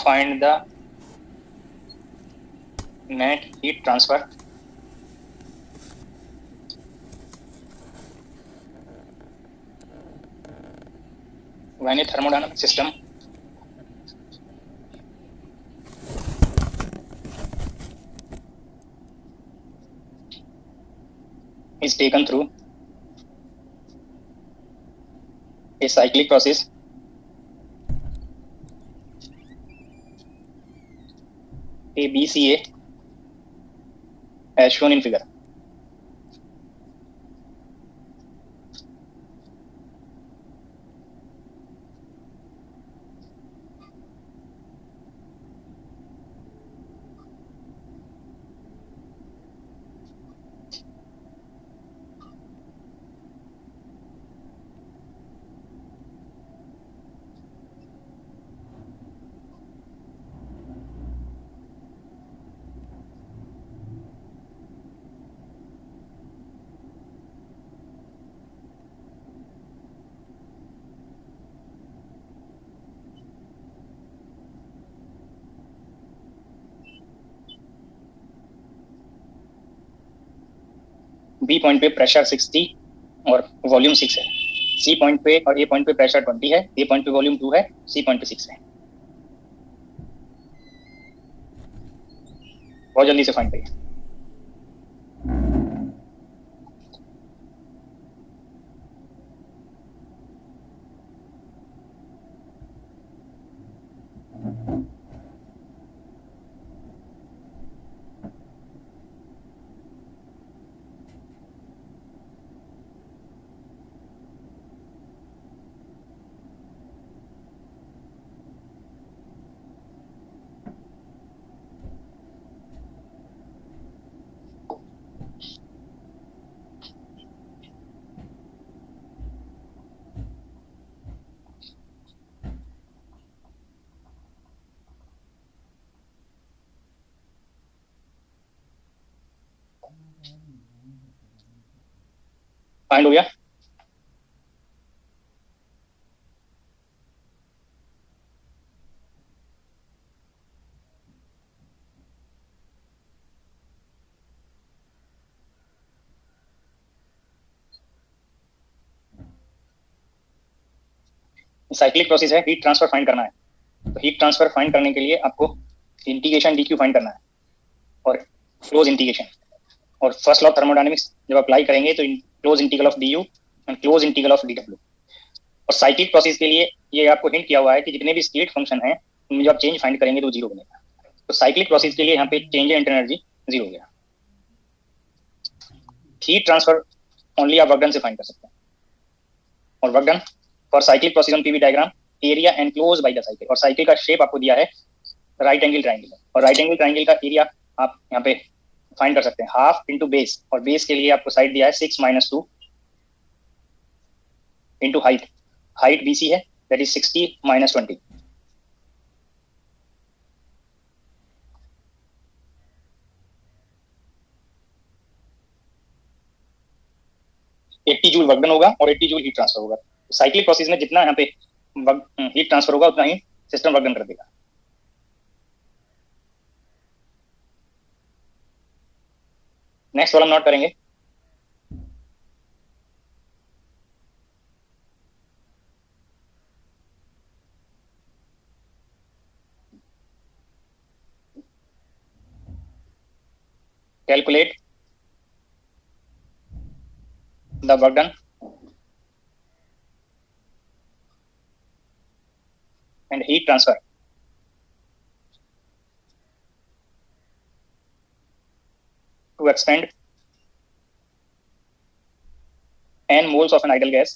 find the net heat transfer when a thermodynamic system is taken through a cyclic process ABCA as shown in figure. B point पे pressure 60 और volume 6 है। C point पे और ए point पे pressure 20 है, ए point पे volume 2 है, C point पे 6 है। बहुत जल्दी से फाइंड करिए। फाइंड हो गया। साइक्लिक प्रोसेस है, हीट ट्रांसफर फाइंड करना है। तो हीट ट्रांसफर फाइंड करने के लिए आपको इंटीग्रेशन डीक्यू फाइंड करना है और क्लोज इंटीग्रेशन। और फर्स्ट लॉ ऑफ थर्मोडायनेमिक्स जब अप्लाई करेंगे तो close integral of D you and close integral of D W. और साइक्लिक प्रोसेस के लिए ये आपको हिंट किया हुआ है कि जितने भी स्टेट फंक्शन है उनमें जब आप चेंज फाइंड करेंगे तो जीरो बनेगा। तो साइक्लिक प्रोसेस के लिए यहाँ पे चेंज इन एनर्जी जीरो हो गया। हीट ट्रांसफर ओनली आप वर्क डन से फाइंड कर सकते हैं। और work done for cyclic process on PV diagram area enclose by the cycle. और साइकिल का शेप आपको दिया है राइट एंगल ट्राइंगल। और राइट एंगल ट्राइंगल का एरिया आप यहाँ पे फाइंड कर सकते हैं हाफ इंटू बेस। और बेस के लिए आपको साइड दिया है 6 - 2 इंटू हाइट। हाइट बीसी है that is 60 - 20। Eighty joule work done होगा और 80 जूल हीट ट्रांसफर होगा। साइक्लिक प्रोसेस में जितना यहाँ पे हीट ट्रांसफर होगा उतना ही सिस्टम वर्क डन कर देगा। नेक्स्ट वाला हम नोट करेंगे। Calculate the work done and heat transfer to expand n moles of an ideal gas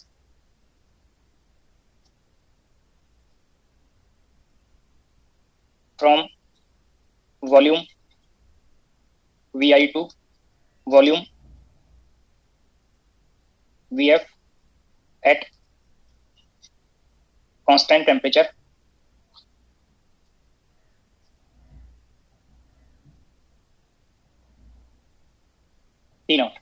from volume Vi to volume Vf at constant temperature T naught।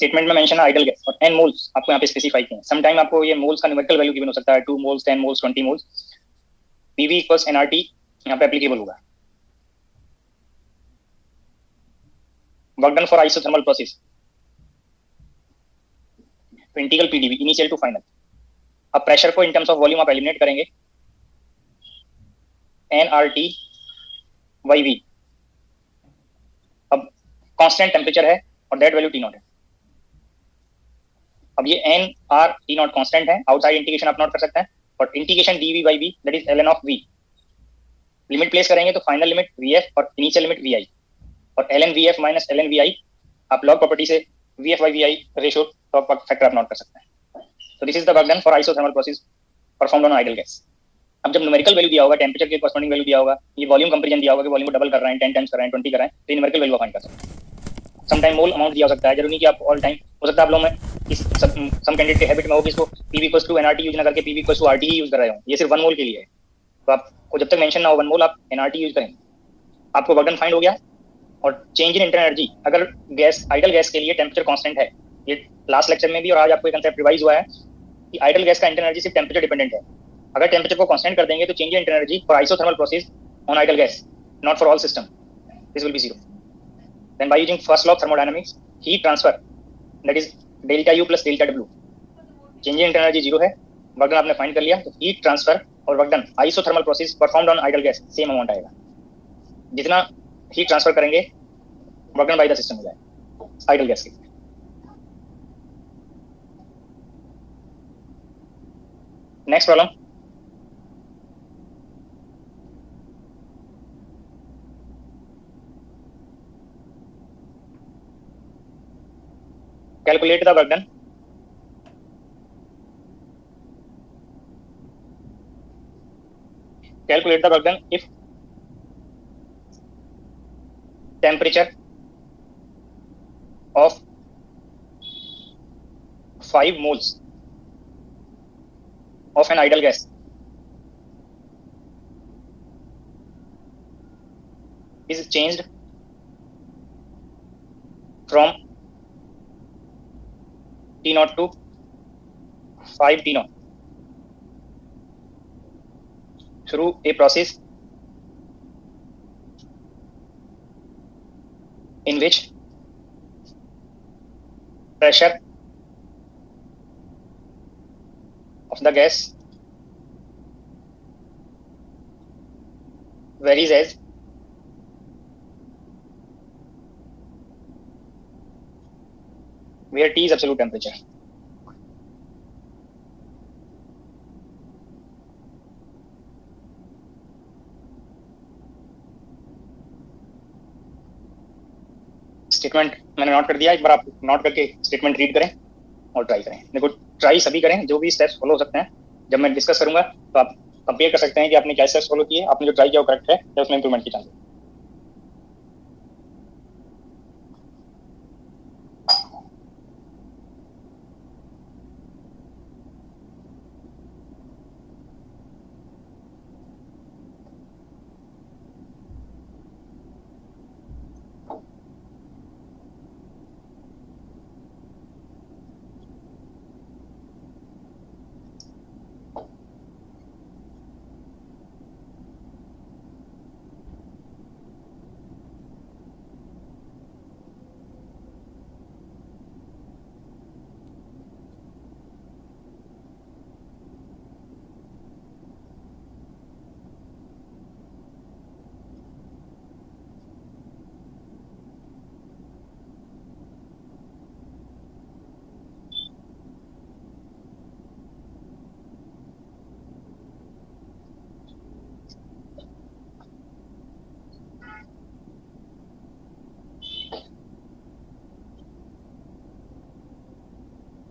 Statement में mention है ideal gas और N moles आपको यहाँ पे specify किए हैं. Some time आपको ये मोल्स का न्यूमेरिकल वैल्यू गिवन हो सकता है 2 moles 10 moles 20 moles. PV equals NRT यहाँ पे एप्लीकेबल होगा. Work done for isothermal process तो integral PdV initial to final. अब प्रेशर को इन टर्म्स ऑफ वॉल्यूम आप एलिमिनेट करेंगे. NRT by V. अब कांस्टेंट टेम्परेचर है और दैट वैल्यू टी नॉट है. अब ये N R T naught constant है. आउटसाइड इंटीग्रेशन आप नोट कर सकते हैं. और integration dV by we that is L N of V. Limit place करेंगे तो फाइनल लिमिट वी एफ और इनिशियल लिमिट वी आई. और L N V F minus L N V I आप लॉग प्रॉपर्टी से V F by V I ratio top factor आप note कर सकते हैं. तो this is the work done for isothermal process performed on ideal gas. अब जब numerical value दिया होगा, टेम्परेचर के कॉरस्पॉन्डिंग वैल्यू दिया होगा, ये वॉल्यूम कंपेरिजन दिया होगा कि वॉल्यूम को डबल कर रहे हैं, 10 टाइम्स कर रहे हैं, 20 कर रहे हैं, तो न्यूमेरिकल वैल्यू फाइंड कर सकते हैं. सम टाइम मोल अमाउंट दिया हो सकता है. जरूरी नहीं कि आप ऑल टाइम. हो सकता है आप लोग में सम कैंडिडेट के हैबिट में हो कि इसको PV equals to NRT use ना करके पीवी इक्वल्स टू आरटी ही यूज कर रहे हो. ये सिर्फ 1 मोल के लिए है. तो आपको जब तक मेंशन ना हो 1 मोल आप एनआरटी यूज करेंगे. आपको वर्क डन फाइंड हो गया. और चेंज इन इंटरनल एनर्जी, अगर गैस आइडल गैस के लिए टेम्परेचर कांस्टेंट है, ये लास्ट लेक्चर में भी और आज आपको एक कंसेप्ट रिवाइज हुआ है कि आइडल गैस का इंटरनल एनर्जी सिर्फ टेम्परेचर डिपेंडेंट है. अगर टेम्परेचर को कांस्टेंट कर देंगे तो change in internal energy for isothermal process on ideal gas not for all system this will be zero. Then by using first law of thermodynamics heat transfer that is delta U plus delta W. Change in internal energy zero है. Work done आपने find कर लिया. तो heat transfer और work done isothermal process performed on ideal gas same amount आएगा. जितना heat transfer करेंगे work done by the system हो जाएगा आइडल गैस के. Next problem. Calculate the work done. Calculate the work done if temperature of 5 moles of an ideal gas is changed from T naught to 5 T naught through a process in which pressure of the gas varies as where T is absolute temperature. Statement मैंने note कर दिया. एक बार आप note करके statement read करें और try करें. देखो ट्राई सभी करें, जो भी स्टेप्स फॉलो हो सकते हैं. जब मैं डिस्कस करूंगा तो आप कंपेयर कर सकते हैं कि आपने क्या स्टेप्स फॉलो किए, आपने जो ट्राई किया वो करेक्ट है या उसमें इंप्रूवमेंट की चांस है.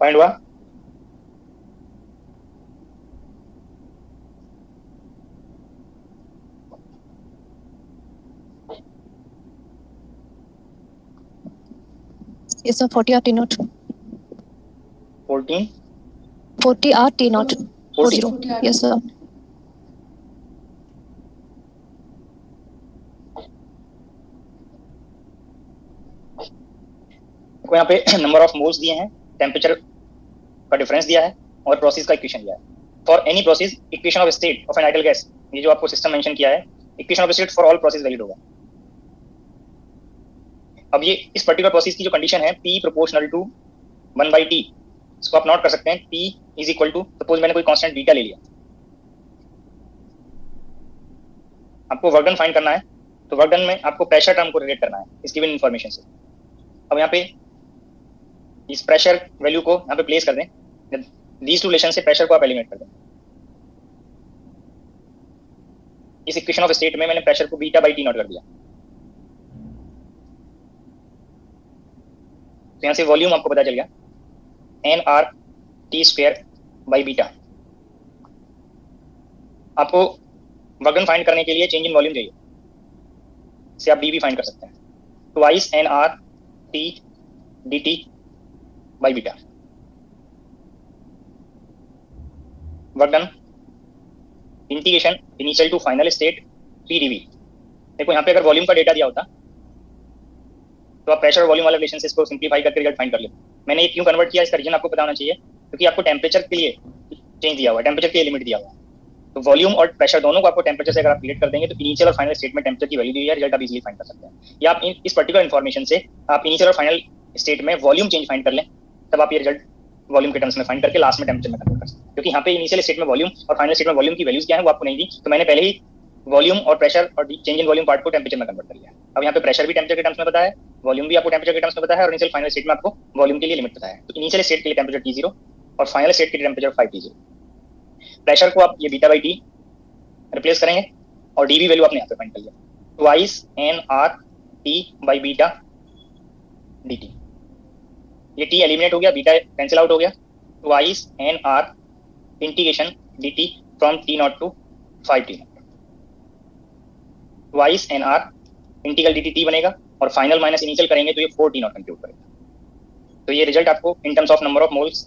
फाइंड हुआ. Yes, sir. 40 R T naught. 14 40 R T naught. 40. 40. Yes, sir. को यहाँ पे नंबर ऑफ मोल्स दिए हैं, टेम्परेचर का डिफरेंस दिया है और प्रोसेस का इक्वेशन दिया है. For any process equation of state of an ideal gas, ये जो आपको सिस्टम मेंशन किया है, equation of state for all process valid होगा. अब ये इस पर्टिकुलर प्रोसेस की जो कंडीशन है P प्रोपोर्शनल टू 1/T, इसको आप नोट कर सकते हैं. P is equal to, suppose मैंने कोई कांस्टेंट बीटा ले लिया, आपको वर्क डन फाइंड करना है, तो वर्क डन में आपको प्रेशर टर्म को रिलेट करना है इस गिवन इन्फॉर्मेशन से. अब यहाँ पे इस प्रेशर वैल्यू को यहाँ पे प्लेस कर दें, दीज टू रिलेशन से प्रेशर को आप एलिमिनेट कर दें. इस इक्वेशन ऑफ स्टेट में मैंने प्रेशर को बीटा बाई टी नॉट कर दिया. तो यहाँ से वॉल्यूम आपको पता चल गया N R T square by beta. आपको वर्क डन फाइंड करने के लिए चेंज इन वॉल्यूम चाहिए, से आप डी भी फाइंड कर सकते हैं. Twice N R T D T by beta. Work done integration initial to final state P D V. देखो यहाँ पे अगर वॉल्यूम का डेटा दिया होता तो आप प्रेशर और वॉल्यूम वाले रिलेशन से इसको सिंप्लीफाई करके रिजल्ट फाइंड कर लेते. मैंने ये क्यों कन्वर्ट किया, इसका रीजन आपको पता होना चाहिए, क्योंकि आपको टेम्परेचर के लिए चेंज दिया हुआ है, टेम्परेचर के लिए लिमिट दिया हुआ है. तो वॉल्यूम और प्रेशर दोनों को आपको टेम्परेचर से अगर आप क्रिएट कर देंगे तो इनिशियल और फाइनल स्टेट में टेम्परेचर की वैल्यू दी है, रिजल्ट आप इजीली फाइंड कर सकते हैं. या आप इस पर्टिकुलर इन्फॉर्मेशन से आप इनिशियल और फाइनल स्टेट में वॉल्यूम चेंज फाइंड कर लें, तब आप ये रिजल्ट वॉल्यूम के टर्म्स में फाइंड करके लास्ट में टेम्परेचर में कन्वर्ट कर सकते हैं. क्योंकि यहाँ पे इनिशियल स्टेट में वॉल्यूम और फाइनल स्टेट में वॉल्यूम की वैल्यूज क्या है वो आपको नहीं दी, तो मैंने पहले ही वॉल्यूम और प्रेशर और चेंज इन वॉल्यूम पार्ट को टेम्परेचर में कन्वर्ट कर लिया. अब यहाँ पे प्रेशर भी टेम्परेचर के टर्म्स में बताया है, वॉल्यूम भी आपको टेम्परेचर के टर्म्स में बताया है, और इनिशियल फाइनल स्टेट में आपको वॉल्यूम के लिए लिमिट बताया है. तो इनिशियल स्टेट के लिए टेम्परेचर T0 और फाइनल स्टेट के लिए टेम्परेचर 5T0. प्रेशर को आप ये बीटा बाई टी रिप्लेस करेंगे और डी भी वैल्यू आपने यहाँ पे फाइंड कर लिया. Twice N R T by beta D T. ये टी एलिमिनेट हो गया, बीटा कैंसिल आउट हो गया. Twice N R integration D T from T naught to 5T naught. Twice N R integral D T T बनेगा और final minus initial करेंगे तो ये 4T नॉट कंप्यूट करेगा. तो ये रिजल्ट आपको in terms of number of moles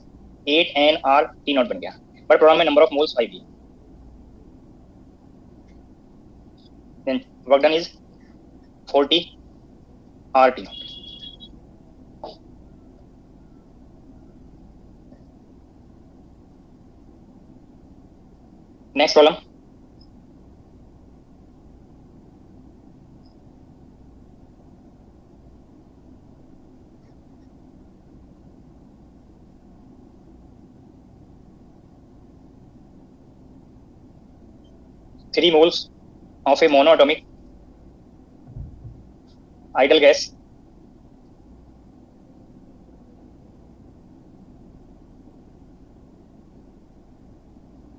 8 N R T naught बन गया, बट प्रोग्राम में नंबर ऑफ मोल्स 5 है. Then work done is 40 RT naught. Next problem. Three moles of a monoatomic ideal gas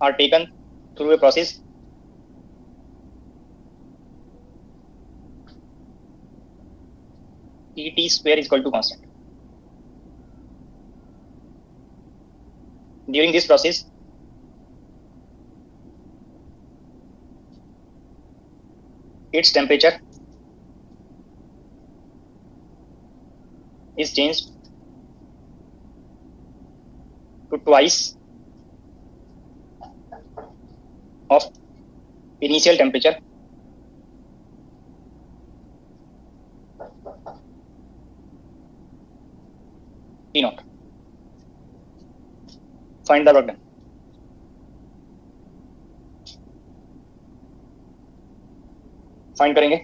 are taken through a process ET square is equal to constant. During this process, its temperature is changed to twice of initial temperature T naught. Find the work done. Find करेंगे.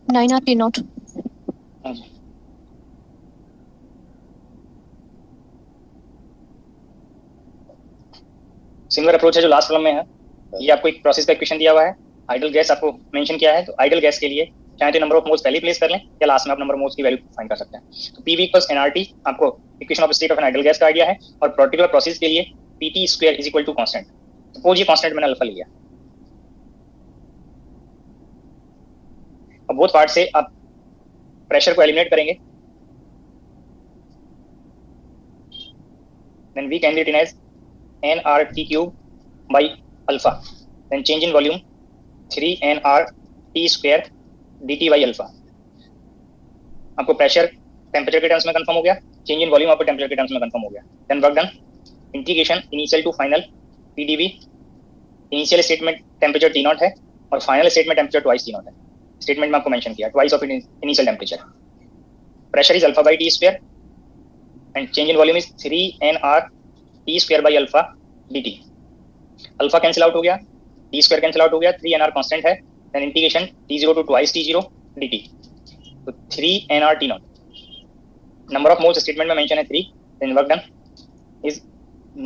Nine RT naught. Similar approach है जो last problem में है. ये आपको एक process का equation दिया हुआ है, आइडियल गैस आपको मेंशन किया है. तो आइडियल गैस के लिए चाहे तो नंबर ऑफ मोल्स पहले प्लेस कर लें या लास्ट में आप नंबर ऑफ मोल्स की वैल्यू फाइंड कर सकते हैं. तो पीवी इक्वल्स एनआरटी आपको equation of state of an ideal gas का आइडिया है, और पर्टिकुलर प्रोसेस के लिए PT square is equal to constant. Suppose ये कांस्टेंट मैंने अल्फा लिया, बोथ पार्ट से आप प्रेशर को एलिमिनेट करेंगे, then we can written as nRT cube by alpha, then change in volume 3nRT square dt by alpha. आपको pressure temperature के terms में कंफर्म हो गया, चेंज इन वॉल्यूम आपको टेम्परेचर के टर्म्स में कंफर्म हो गया. Then work done. Integration initial to final PDV. Initial state में टेम्परेचर टी नॉट है और फाइनल स्टेट में टेम्परेचर ट्वाइस टी नॉट है. स्टेटमेंट में आपको मेंशन किया twice of initial temperature. Pressure is alpha by T square and change in volume is 3nR T square by alpha dt. Alpha cancel out हो गया, T square cancel out हो गया, 3nR constant है. Then integration t0 to twice t0 dt. तो 3nR t naught. Number of moles statement में mention है 3. Then work done is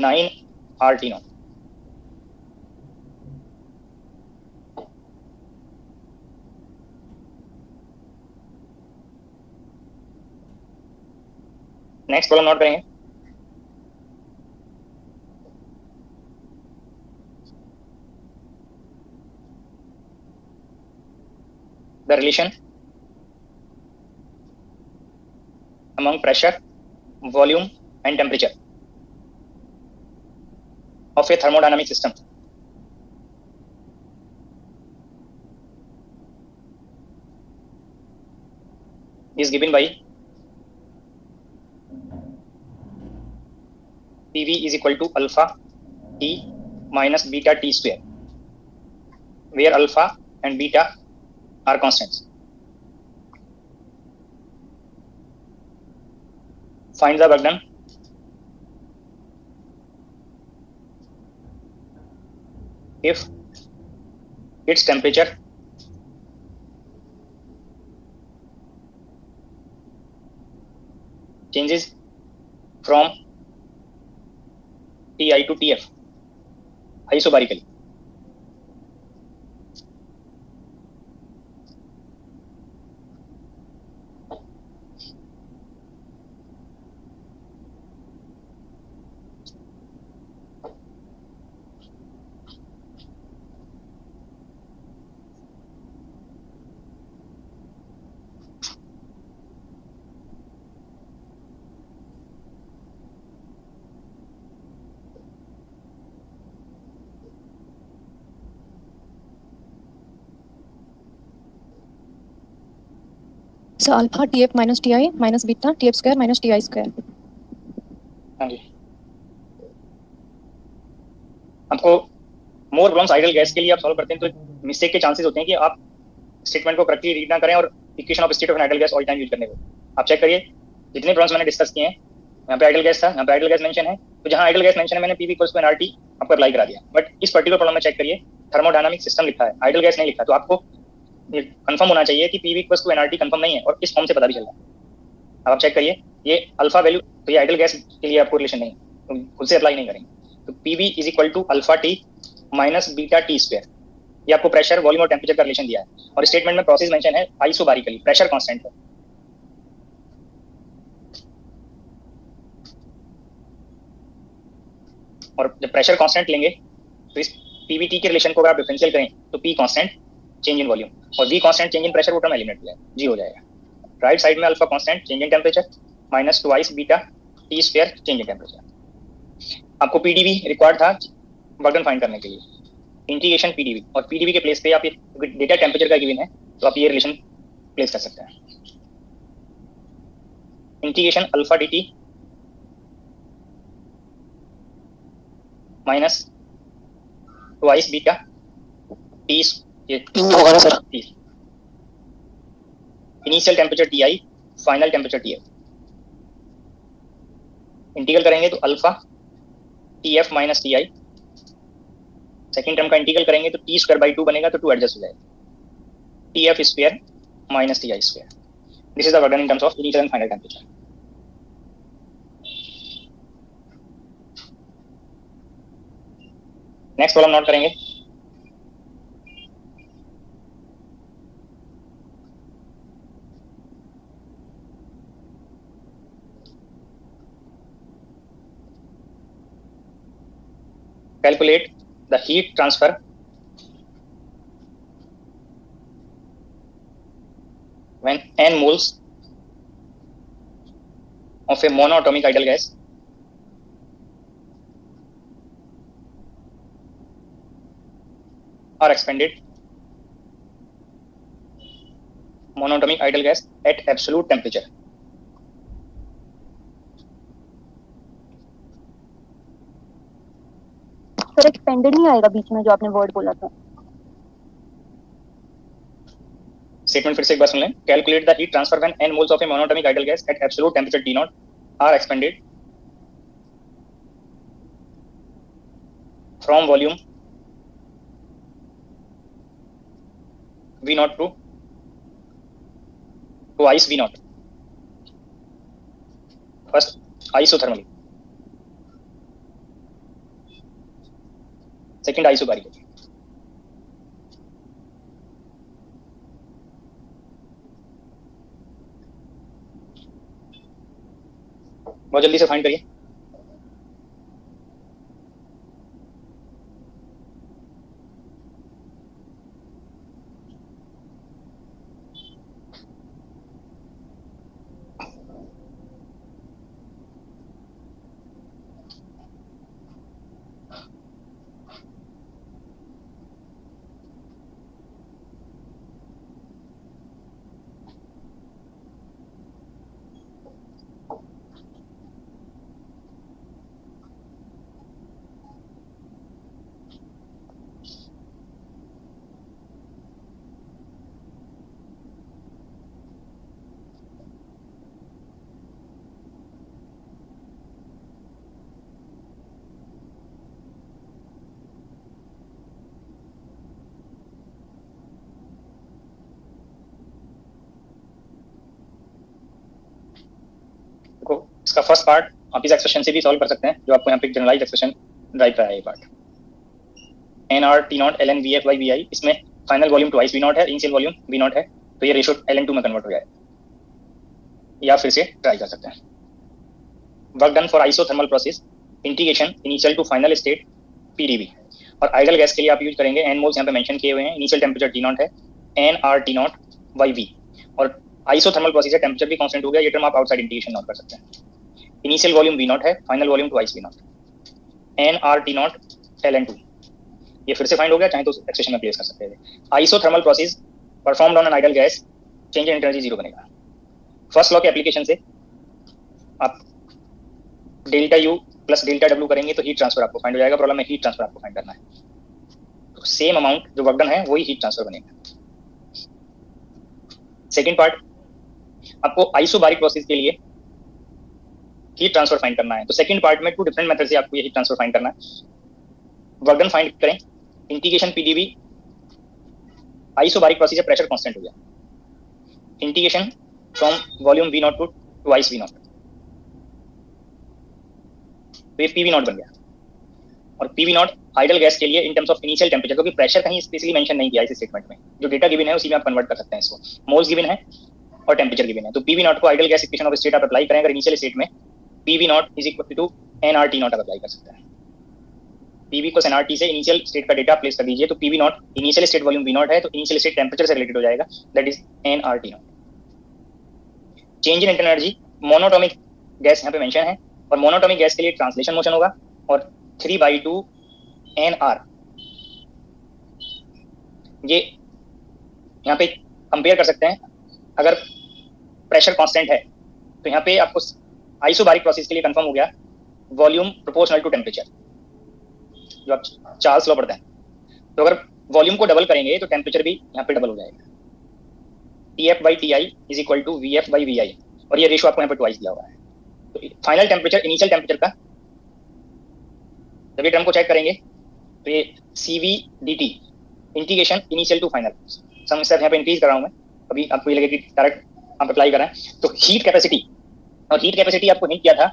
9R t naught. Next problem note करेंगे. The relation among pressure, volume and temperature of a thermodynamic system is given by PV is equal to alpha T minus beta T square, where alpha and beta are constants. Find the work done. If its temperature changes from Ti to Tf isobarically, So alpha TF minus TI minus beta TF square minus TI square. हाँ जी. आपको more problems ideal gas के लिए आप solve करते हैं तो mistake के chances होते हैं कि आप स्टेटमेंट को करेक्टली रीड ना करें और equation of state of ideal gas all time use करने को. आप चेक करिए जितने प्रॉब्लम्स मैंने डिस्कस किए हैं, यहाँ पे आइडियल गैस था, यहाँ पे आइडियल गैस मेंशन है, तो जहाँ आइडियल गैस मेंशन है मैंने पीवी इक्वल्स टू एनआरटी आपको अप्लाई करा दिया. बट इस पर्टिकुलर प्रॉब्लम में चेक करिए थर्मोडायनामिक सिस्टम लिखा है, आइडियल गैस नहीं लिखा. तो आपको कंफर्म होना चाहिए कि PV equals to NRT confirm नहीं है और इस फॉर्म से पता भी चल रहा है. अब आप चेक करिए ये अल्फा वैल्यू, तो ये आइडियल गैस के लिए आपको रिलेशन नहीं, तो खुद से अप्लाई नहीं करेंगे. तो PV is equal to alpha T minus beta T square. ये आपको प्रेशर, वॉल्यूम और टेम्परेचर का रिलेशन दिया है और स्टेटमेंट में प्रोसेस मेंशन है आइसोबारिकली, प्रेशर कांस्टेंट है. और जब प्रेशर कांस्टेंट लेंगे तो इस पीवीटी के रिलेशन को अगर आप डिफरेंशियल करें तो P constant change in volume और V constant change in pressure को टर्म एलिमिनेट किया है, जी हो जाएगा. राइट साइड में alpha constant change in temperature minus twice beta T square change in temperature. आपको पीडीवी रिक्वायर्ड था वर्क फाइंड करने के लिए, इंटीग्रेशन पीडीवी, और पीडीवी के प्लेस पे आप डेटा टेम्परेचर का गिवन है तो आप ये रिलेशन प्लेस कर सकते हैं. Integration alpha dt minus twice beta T होगा ना sir. Initial temperature T I, final temperature T F. Integral करेंगे तो alpha T F minus T I. Second term का इंटीग्रल करेंगे तो टी स्क्वायर बाई 2 बनेगा, तो 2 एडजस्ट हो जाएगा. T F square minus T I square. This is the work done in terms of initial and final temperature. Next problem note करेंगे. Calculate the heat transfer n moles of a monoatomic ideal gas are expanded monoatomic ideal gas at absolute temperature. Sir expanded नहीं आएगा बीच में जो आपने word बोला था. Statement फिर से एक बार सुन लें. Calculate the heat transfer when n moles of a monoatomic ideal gas at absolute temperature T0 are expanded from volume V0 to twice V0. First, isothermally. Second, isobarically. बहुत जल्दी से फाइंड करिए. इसका फर्स्ट पार्ट आप इस expression से भी solve कर सकते हैं, जो आपको यहाँ पे जनरलाइज एक्सप्रेशन ड्राइव कराया है. ये part nr T0 ln Vf by Vi, इसमें फाइनल वॉल्यूम ट्वाइस V0 है, इनिशियल वॉल्यूम V0 है, तो ये रेशियो ln2 में कन्वर्ट हो जाएगा. या फिर से ट्राई कर सकते हैं. Work done for isothermal process integration initial to final state PdV. और आइडियल गैस के लिए आप यूज करेंगे n मोल्स यहाँ पे मेंशन किए हुए हैं. इनिशियल टेम्परेचर T0 है, nr T0 by V. और आइसोथर्मल प्रोसेस है, टेम्परेचर भी कांस्टेंट हो गया. ये टर्म आप आउटसाइड इंटीग्रेशन नोट कर सकते हैं. इनिशियल वॉल्यूम V0 है, final volume twice V0, nr T0 ln2. ये फिर से फाइंड हो गया, चाहे तो एक्सप्रेशन में प्लेस कर सकते हैं. Isothermal process performed on an ideal gas, change in energy zero बनेगा. फर्स्ट लॉ के एप्लीकेशन से आप delta U plus delta W करेंगे तो हीट ट्रांसफर आपको फाइंड हो जाएगा. प्रॉब्लम में हीट ट्रांसफर आपको फाइंड करना है, तो सेम अमाउंट जो वर्क डन है वही हीट ट्रांसफर बनेगा. सेकेंड पार्ट, आपको आइसोबारिक प्रोसेस के लिए हीट ट्रांसफर फाइंड करना है. तो सेकंड पार्ट में टू डिफरेंट मेथड से आपको ये हीट ट्रांसफर फाइंड करना है. वर्क डन फाइंड करें, integration PdV. Isobaric process pressure constant हो गया. Integration from volume V0 to twice V0, तो ये PV0 बन गया. और PV0 आइडियल गैस के लिए in terms of initial temperature, क्योंकि प्रेशर कहीं स्पेशली मेंशन नहीं किया इस स्टेटमेंट में. जो डेटा गिवन है उसी में आप कन्वर्ट कर सकते हैं इसको. मोल्स गिवन है और टेम्परेचर गिवन है, तो PV0 को ideal gas equation of state आप अप्लाई करें. अगर इनिशियल स्टेट में PV0 is equal to nr T0 आप अप्लाई कर सकते हैं. PV को nRT से इनिशियल स्टेट का डेटा प्लेस कर दीजिए, तो PV0 initial state volume V0 है, तो इनिशियल स्टेट टेम्परेचर से रिलेटेड हो जाएगा, that is nr T0. Change in energy monatomic gas यहाँ पे मेंशन है, और मोनोटोमिक गैस के लिए ट्रांसलेशन मोशन होगा, और 3/2 nr. ये यहाँ पे कंपेयर कर सकते हैं. अगर प्रेशर कांस्टेंट है तो यहाँ पे आपको आइसोबारिक प्रोसेस के लिए कंफर्म हो गया वॉल्यूम प्रोपोर्शनल टू टेम्परेचर, जो आप चार्ल्स लॉ पढ़ते हैं. तो अगर वॉल्यूम को डबल करेंगे तो टेम्परेचर भी यहाँ पे डबल हो जाएगा. Tf by Ti is equal to Vf by Vi, और ये रेशियो आपको यहाँ पे ट्वाइस दिया हुआ है. तो फाइनल टेम्परेचर इनिशियल टेम्परेचर का जब ये टर्म को चेक करेंगे तो ये CV dt integration initial to final. Some step यहाँ पे इंक्रीज कर रहा हूँ मैं, अभी आपको ये लगे कि डायरेक्ट आप अप्लाई कर रहे हैं. तो हीट कैपेसिटी, और हीट कैपेसिटी आपको हिंट किया था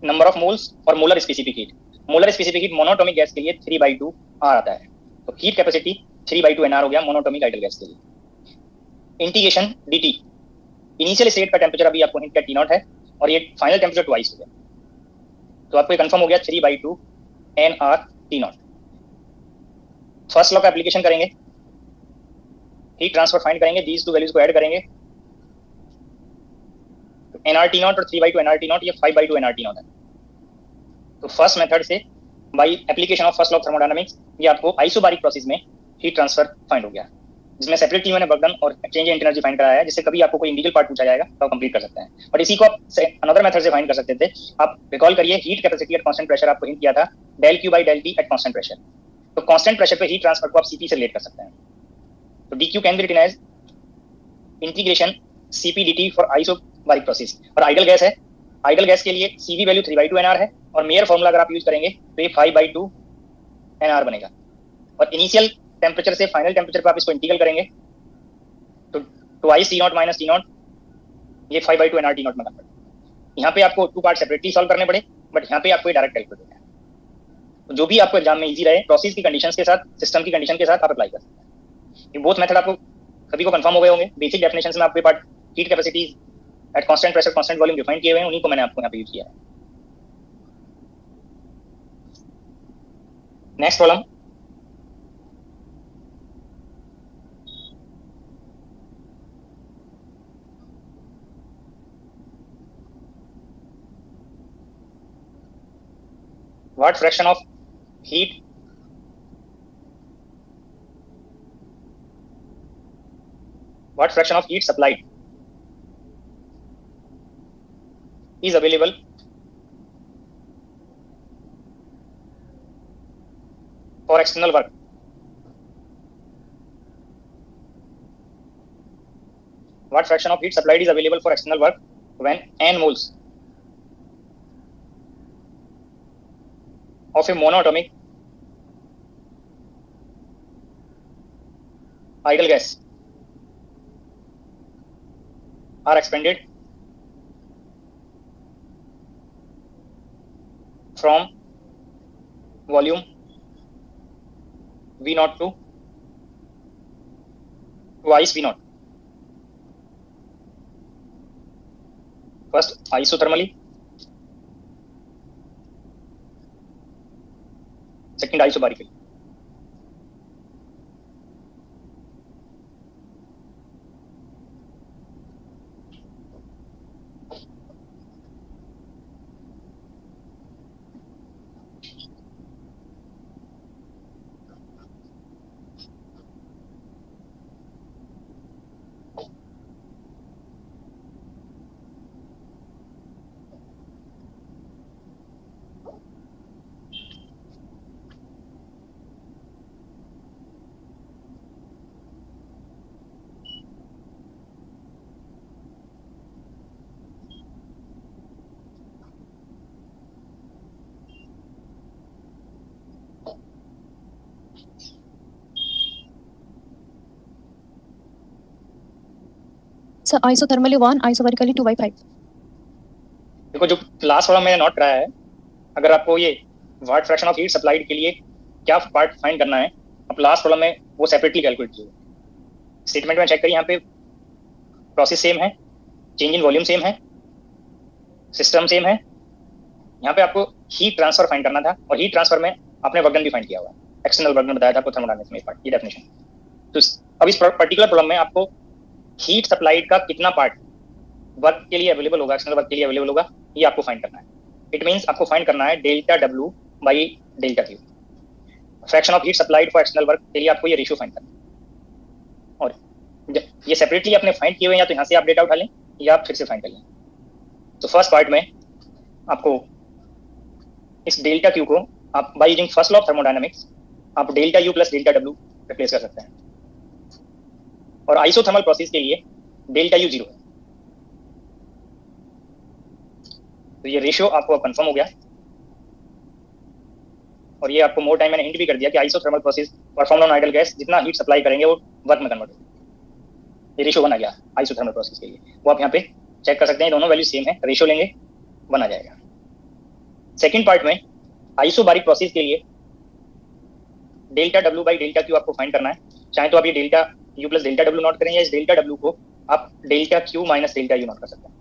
नंबर ऑफ मोल्स और molar specific heat. Molar specific heat monatomic gas के लिए 3/2 R आता है, तो हीट कैपेसिटी 3/2 NR हो गया मोनोटोमिक आइडियल गैस के लिए. इंटीग्रेशन dt इनिशियल स्टेट का टेम्परेचर अभी आपको हिंट किया T0 है, और ये फाइनल टेम्परेचर ट्वाइस हो गया, तो आपको ये कंफर्म हो गया 3/2 nR T0. फर्स्ट लॉ का एप्लीकेशन करेंगे, हीट ट्रांसफर फाइंड करेंगे, दीज टू वैल्यूज को ऐड करेंगे, तो nRT नॉट और 3/2 nRT नॉट, ये 5/2 nRT नॉट है। तो फर्स्ट मेथड से by application of first law of thermodynamics ये आपको आइसोबारिक प्रोसेस में हीट ट्रांसफर फाइंड हो गया, जिसमें सेपरेटली मैंने वर्क डन और एक्सचेंज एनर्जी फाइंड कराया है, जिससे कभी आपको कोई इंडिविजुअल पार्ट पूछा जाएगा तो आप कंप्लीट कर सकते हैं। और इसी को आप अनदर मेथड से फाइंड कर सकते थे। आप रिकॉल करिए, heat capacity at constant pressure आपको हिंट किया था, del Q by del T at constant pressure. तो कांस्टेंट प्रेशर पे हीट ट्रांसफर को आप Cp से रिलेट कर सकते हैं। तो dq can be written as integration Cp dt for isobaric process. और आइडल गैस है, आइडल गैस के लिए Cv वैल्यू 3/2 nR है, और मेयर फॉर्मूला अगर आप यूज करेंगे तो ये 5/2 nR बनेगा। और इनिशियल टेम्परेचर से फाइनल टेम्परेचर पे आप इसको इंटीग्रल करेंगे तो twice T not minus T not, ये 5/2 nRT नॉट में कन्वर्ट। यहाँ पे आपको 2 पार्ट सेपरेटली सॉल्व करने पड़े, बट यहाँ पे आपको ये डायरेक्ट कैलकुलेट होता है। तो जो भी आपको एग्जाम में इजी रहे, प्रोसेस की कंडीशंस के साथ, सिस्टम की कंडीशन के साथ आप अप्लाई कर सकते हैं। ये बोथ मेथड आपको सभी को कंफर्म हो गए होंगे। बेसिक डेफिनेशंस में आपके part heat capacity at constant pressure constant volume define किए हुए हैं, उन्हीं को मैंने आपको यहाँ पे यूज किया है। Next problem, what fraction of heat supplied is available for external work what fraction of heat supplied is available for external work when n moles of a monoatomic ideal gas are expanded from volume V naught to twice V naught. First isothermally, second isobarically. So isothermally 1, isobarically 2/5. देखो जो last वाला मैंने note कराया है, अगर आपको ये वाट fraction of heat supplied के लिए क्या पार्ट फाइंड करना है, आप लास्ट वाला में वो सेपरेटली कैलकुलेट कीजिए। स्टेटमेंट में चेक करिए, यहाँ पे प्रोसेस सेम है, चेंज इन वॉल्यूम सेम है, सिस्टम सेम है। यहाँ पे आपको हीट ट्रांसफर फाइंड करना था, और हीट ट्रांसफर में आपने वर्क डन भी फाइंड किया हुआ है, एक्सटर्नल वर्क डन बताया था आपको थर्मोडायनामिक्स में, ये डेफिनेशन। तो अब इस पर्टिकुलर प्रॉब्लम में आपको हीट सप्लाइड का कितना पार्ट वर्क के लिए अवेलेबल होगा, एक्सटर्नल वर्क के लिए अवेलेबल होगा, ये आपको फाइंड करना है। इट मींस आपको फाइंड करना है delta W by delta Q, fraction of heat supplied for external work के लिए आपको ये रेशियो फाइंड करना है। और ये सेपरेटली आपने फाइंड किए हुए हैं, या तो यहाँ से आप डेटा उठा लें या आप फिर से फाइंड कर लें। तो फर्स्ट पार्ट में आपको इस डेल्टा Q को आप by using first law of thermodynamics आप delta U plus delta W replace कर सकते हैं। और आइसोथर्मल प्रोसेस के लिए डेल्टा U 0 है। तो ये रेशियो आपको कंफर्म हो गया, और ये आपको मोर टाइम मैंने हिंट भी कर दिया कि isothermal process performed on ideal gas जितना हीट सप्लाई करेंगे वो वर्क में कन्वर्ट होगा। ये रेशियो बन आ गया आइसोथर्मल प्रोसेस के लिए, वो आप यहाँ पे चेक कर सकते हैं, दोनों वैल्यू सेम है, रेशियो लेंगे बन आ जाएगा। सेकेंड पार्ट में आइसोबारिक प्रोसेस के लिए delta W by delta Q आपको फाइंड करना है। चाहे तो आप ये delta U plus delta W note करें, या इस डेल्टा W को आप delta Q minus delta U note कर सकते हैं।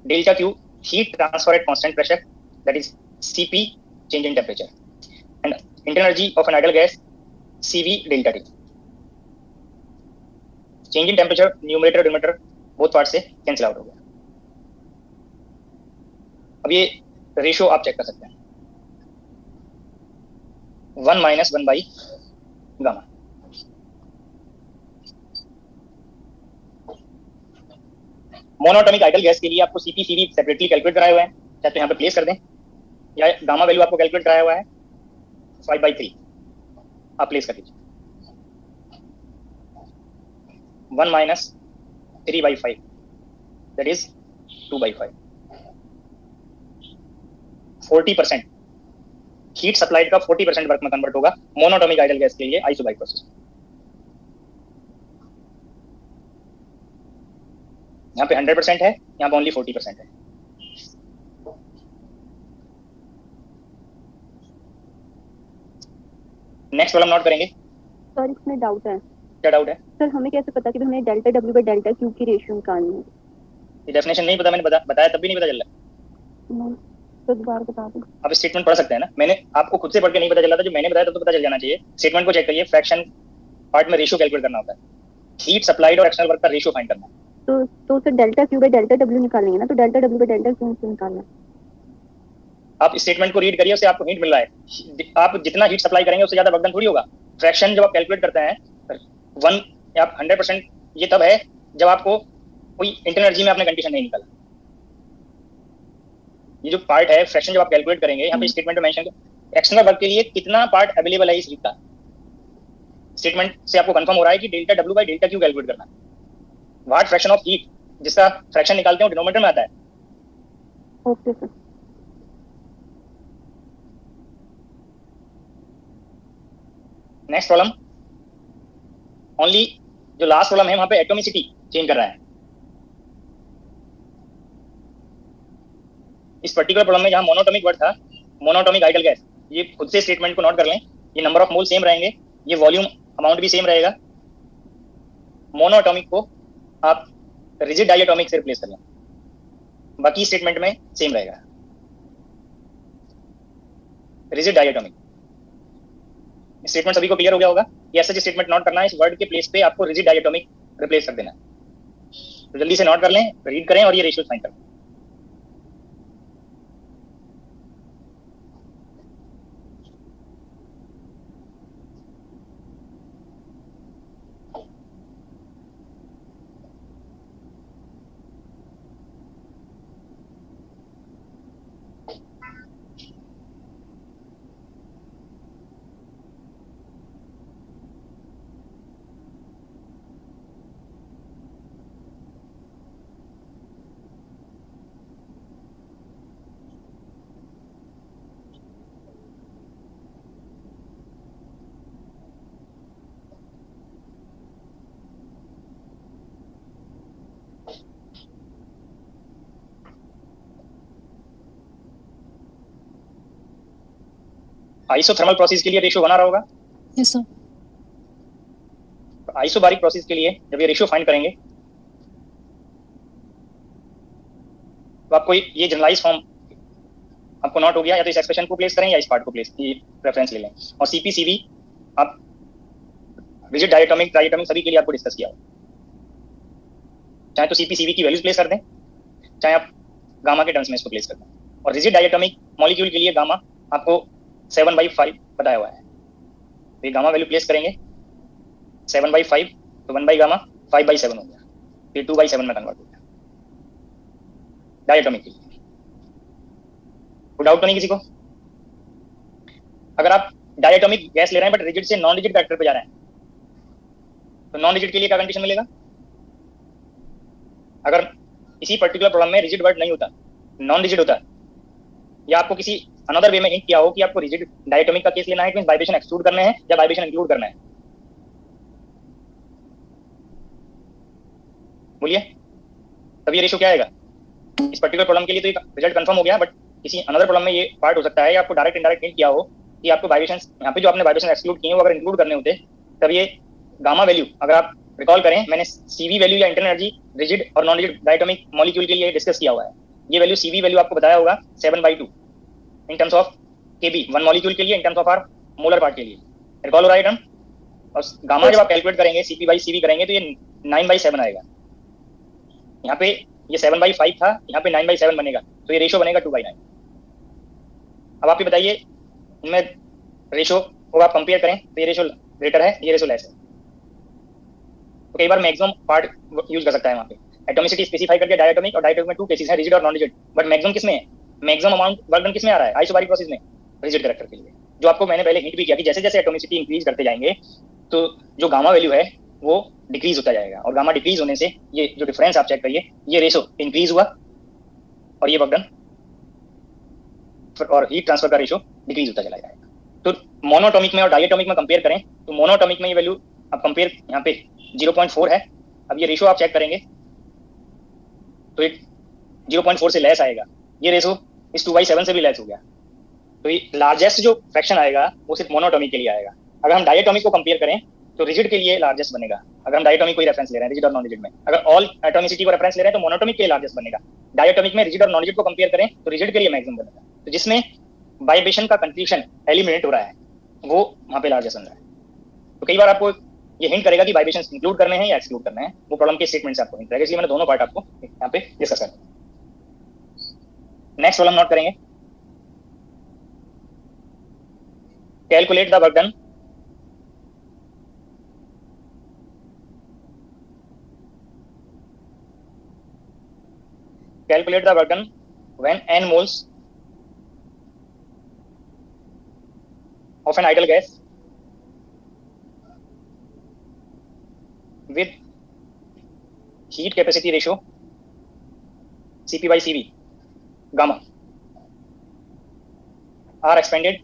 Delta Q heat transfer at constant pressure, that is Cp change in temperature, and internal energy of an ideal gas CV delta T। Change in temperature numerator denominator both part से cancel out हो गया। अब ये ratio आप check कर सकते हैं, 1 - 1 by gamma. Monoatomic idol gas के लिए आपको CP CV सेपरेटली कैलकुलेट कराए हुए हैं, चाहे तो यहाँ पे प्लेस कर दें, या गामा वैल्यू आपको कैलकुलेट कराया हुआ है 5/3, आप प्लेस कर दीजिए। 1 - 3/5 दैट इज 2/5। 40% हीट सप्लाइड का 40% वर्क में कन्वर्ट होगा मोनोटॉमिक आइडल गैस के लिए आइसोबारिक प्रोसेस। यहाँ पे 100% है, यहाँ पे ओनली 40% है। नेक्स्ट वाला हम नोट करेंगे। सर इसमें डाउट है। क्या डाउट है? सर हमें कैसे पता कि हमें delta W by delta Q की रेशियो निकालनी है? ये डेफिनेशन नहीं पता, मैंने बताया तब भी नहीं पता चल रहा। नहीं, तो दोबारा बता दो। आप स्टेटमेंट पढ़ सकते हैं ना, मैंने आपको खुद से पढ़ के नहीं पता चला था, जो मैंने बताया तब तो पता चल जाना चाहिए। स्टेटमेंट को चेक करिए, फ्रैक्शन पार्ट में रेशियो कैलकुलेट करना होता है, हीट सप्लाइड और एक्सटर्नल वर्क का रेशियो फाइंड करना है। तो sir delta Q by delta W निकालेंगे ना, तो delta W by delta Q से निकालना है। आप स्टेटमेंट को रीड करिए, उससे आपको हिंट मिल रहा है। आप जितना हीट सप्लाई करेंगे उससे ज्यादा वर्क डन थोड़ी होगा। फ्रैक्शन जब आप कैलकुलेट करते हैं 1 या 100%, ये तब है जब आपको कोई इंटरनल एनर्जी में आपने कंडीशन नहीं निकाला। ये जो पार्ट है फ्रैक्शन, जब आप कैलकुलेट करेंगे, यहाँ पे स्टेटमेंट में मेंशन एक्सटर्नल वर्क के लिए कितना पार्ट अवेलेबल है इस हीट का, स्टेटमेंट से आपको कंफर्म हो रहा है कि delta W by delta Q calculate करना है। व्हाट फ्रैक्शन ऑफ हीट, जिसका फ्रैक्शन निकालते हैं वो डिनोमिनेटर में आता है। Okay sir. Next problem, only जो लास्ट प्रॉब्लम है वहां पे एटॉमिसिटी चेंज कर रहा है। इस पर्टिकुलर प्रॉब्लम में जहां मोनोटॉमिक वर्ड था, मोनोटॉमिक आइडल गैस, ये खुद से स्टेटमेंट को नोट कर लें। ये नंबर ऑफ मोल सेम रहेंगे, ये वॉल्यूम अमाउंट भी सेम रहेगा। मोनोटॉमिक को आप रिजिड डायटोमिक से रिप्लेस कर लें, बाकी स्टेटमेंट में सेम रहेगा। रिजिड डायटोमिक स्टेटमेंट सभी को क्लियर हो गया होगा। ये ऐसा स्टेटमेंट नोट करना है, इस वर्ड के प्लेस पे आपको रिजिड डायटोमिक रिप्लेस कर देना है। तो जल्दी से नोट कर लें, रीड करें और ये रेशियो फाइंड करें। आइसोथर्मल प्रोसेस के लिए रेशियो बना रहा होगा। Yes sir. तो आइसोबारिक प्रोसेस के लिए जब ये रेशियो फाइंड करेंगे तो आपको ये जनरलाइज फॉर्म आपको नोट हो गया, या तो इस एक्सप्रेशन को प्लेस करें या इस पार्ट को प्लेस, ये रेफरेंस ले लें। और CP CV आप रिजिड डायटोमिक ट्राइटोमिक सभी के लिए आपको डिस्कस किया हो, चाहे तो CP CV की वैल्यूज प्लेस कर दें, चाहे आप गामा के टर्म्स में इसको प्लेस कर दें। और रिजिड डायटोमिक मॉलिक्यूल के लिए गामा आपको 7/5 बताया हुआ है, तो ये गामा वैल्यू प्लेस करेंगे 7/5, तो 1 बाई गामा 5/7 हो गया, फिर 2/7 में कन्वर्ट हो गया डायटोमिक के लिए। कोई डाउट तो नहीं किसी को? अगर आप डायटोमिक गैस ले रहे हैं बट रिजिड से नॉन रिजिड फैक्टर पे जा रहे हैं, तो नॉन रिजिड के लिए क्या कंडीशन मिलेगा? अगर इसी पर्टिकुलर प्रॉब्लम में रिजिड वर्ड नहीं होता, नॉन रिजिड होता, या आपको किसी अनदर वे में हिंट किया हो कि आपको रिजिड डायटोमिक का केस लेना है, वाइब्रेशन एक्सक्लूड करने हैं या वाइब्रेशन इंक्लूड करना है, बोलिए, तब ये रेशियो क्या आएगा? इस पर्टिकुलर प्रॉब्लम के लिए तो ये रिजल्ट कंफर्म हो गया, बट किसी अनदर प्रॉब्लम में ये पार्ट हो सकता है, आपको डायरेक्ट इनडायरेक्ट हिंट किया हो कि आपको वाइब्रेशन, यहाँ पे जो आपने वाइब्रेशन एक्सक्लूड किए वो अगर इंक्लूड करने होते, तब ये गामा वैल्यू, अगर आप रिकॉल करें, मैंने CV वैल्यू या इंटरनल एनर्जी रिजिड और नॉन रिजिड डायटोमिक मॉलिक्यूल के लिए डिस्कस किया हुआ है। ये वैल्यू CV वैल्यू आपको बताया होगा 7/2 in terms of Kb, one molecule के लिए, in terms of R molar part के लिए। रिकॉल हो रहा है टर्म? और गामा जब आप कैलकुलेट करेंगे सीपी बाई सीवी करेंगे तो ये 9/7 आएगा। यहाँ पे ये 7/5 था, यहाँ पे 9/7 बनेगा, तो ये रेशो बनेगा 2/9। अब आप ये बताइए इनमें रेशो को आप कंपेयर करें तो ये रेशो ग्रेटर है, ये रेशो लेस है। तो कई बार मैक्सिमम पार्ट यूज कर सकता है वहाँ पे। एटॉमिसिटी स्पेसिफाई करके डायटोमिक और डायटोमिक में 2 केसेस हैं, रिजिड और नॉन रिजिड। बट मैक्सिमम किसमें है? मैक्सिमम अमाउंट वर्क डन किसमें आ रहा है? आइसोबारिक प्रोसेस में, रिजिड कैरेक्टर के लिए। जो आपको मैंने पहले हिंट भी किया कि जैसे जैसे एटॉमिसिटी इंक्रीज करते जाएंगे तो जो गामा वैल्यू है वो डिक्रीज होता जाएगा, और गामा डिक्रीज होने से ये जो डिफरेंस आप चेक करिए, ये रेशो इंक्रीज हुआ और ये वर्क डन और हीट ट्रांसफर का रेशो डिक्रीज होता चला जाएगा। तो मोनोटॉमिक में और डायटोमिक में कंपेयर करें तो मोनोटॉमिक में ये वैल्यू आप कंपेयर यहाँ पे 0.4 है। अब ये रेशो आप चेक करेंगे तो ये 0.4 से लेस आएगा, ये रेशो इस 2/7 से भी लेस हो गया। तो ये लार्जेस्ट जो फ्रैक्शन आएगा वो सिर्फ मोनोटॉमिक के लिए आएगा। अगर हम डायटोमिक को कंपेयर करें तो रिजिड के लिए लार्जेस्ट बनेगा, अगर हम डायटोमिक को ही रेफरेंस ले रहे हैं रिजिड और नॉन रिजिड में। अगर ऑल एटॉमिसिटी को रेफरेंस ले रहे हैं तो मोनोटॉमिक के लिए लार्जेस्ट बनेगा। डायटोमिक में रिजिड और नॉन रिजिड को कंपेयर करें तो रिजिड के लिए मैक्सिमम बनेगा। तो जिसमें वाइब्रेशन का कंफ्यूजन एलिमिनेट हो रहा है वो वहां पे लार्जेस्ट बन रहा है। तो कई बार आपको ये हिंट करेगा कि वाइब्रेशन इंक्लूड करने हैं या एक्सक्लूड करने हैं, वो प्रॉब्लम के स्टेटमेंट से आपको हिंट करेगा, इसलिए मैंने दोनों पार्ट आपको यहाँ पे डिस्कस करना है। नेक्स्ट प्रॉब्लम नोट करेंगे, calculate the work done calculate the work done when n moles of an ideal gas with heat capacity ratio Cp/Cv gamma are expanded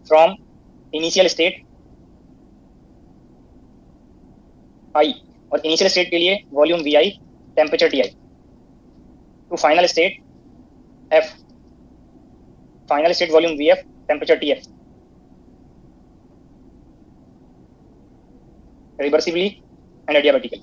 from initial state I और initial state के लिए volume Vi, temperature Ti, to final state F, final state volume Vf, temperature Tf, reversibly and adiabatically.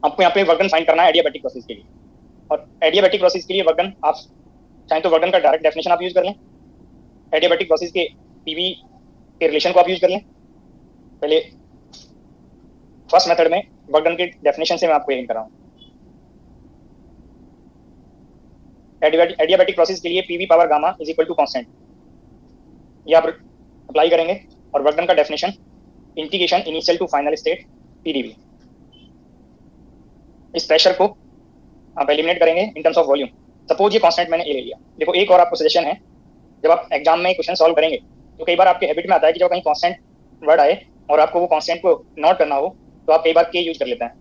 आपको यहाँ पे work done find करना है adiabatic process के लिए, और एडियाबैटिक प्रोसेस के लिए वर्क डन आप चाहे तो वर्क डन का डायरेक्ट डेफिनेशन आप यूज कर लें, एडियाबैटिक प्रोसेस के पीवी के रिलेशन को आप यूज कर लें। पहले फर्स्ट मेथड में वर्क डन के डेफिनेशन से मैं आपको हिंट कर रहा हूँ। एडियाबैटिक प्रोसेस के लिए PV power gamma is equal to constant, ये आप अप्लाई करेंगे, और वर्क डन का definition integration initial to final state PDV. इस प्रेशर को आप एलिमिनेट करेंगे in terms of volume. Suppose ये कांस्टेंट मैंने ए ले लिया। देखो एक और आपको सजेशन है, जब आप एग्जाम में क्वेश्चन सॉल्व करेंगे तो कई बार आपके हैबिट में आता है कि जब कहीं कांस्टेंट वर्ड आए और आपको वो कांस्टेंट को नोट करना हो तो आप कई बार के यूज कर लेते हैं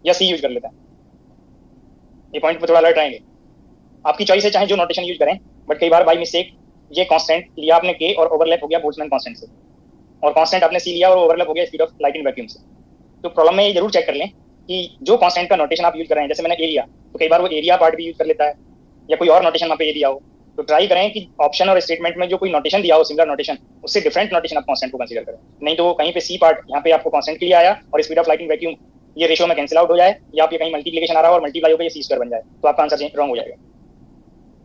या सी यूज कर लेते हैं। ये पॉइंट पर थोड़ा अलर्ट रहेंगे, आपकी चॉइस है चाहे जो नोटेशन यूज करें, बट कई बार बाई मिस्टेक ये कांस्टेंट लिया आपने के और ओवरलैप हो गया बोल्ट्जमैन कांस्टेंट से, और कांस्टेंट आपने सी लिया और ओवरलैप हो गया speed of light in vacuum से। तो प्रॉब्लम में ये जरूर चेक कर लें कि जो कांस्टेंट का नोटेशन आप यूज कर रहे हैं, जैसे मैंने एरिया, तो कई बार वो एरिया पार्ट भी यूज कर लेता है या कोई और नोटेशन वहाँ पे ये दिया हो, तो ट्राई करें कि ऑप्शन और स्टेटमेंट में जो कोई नोटेशन दिया हो सिमिलर नोटेशन, उससे डिफरेंट नोटेशन आप कांस्टेंट को कंसीडर करें। नहीं तो कहीं पे सी पार्ट यहाँ पे आपको कांस्टेंट के लिए आया और speed of light in vacuum ये रेशियो में कैंसिल आउट हो जाए, या आप ये कहीं मल्टीप्लिकेशन आ रहा हो और मल्टीप्लाई होकर ये सी स्क्वायर बन जाए, तो आपका आंसर रॉन्ग हो जाएगा।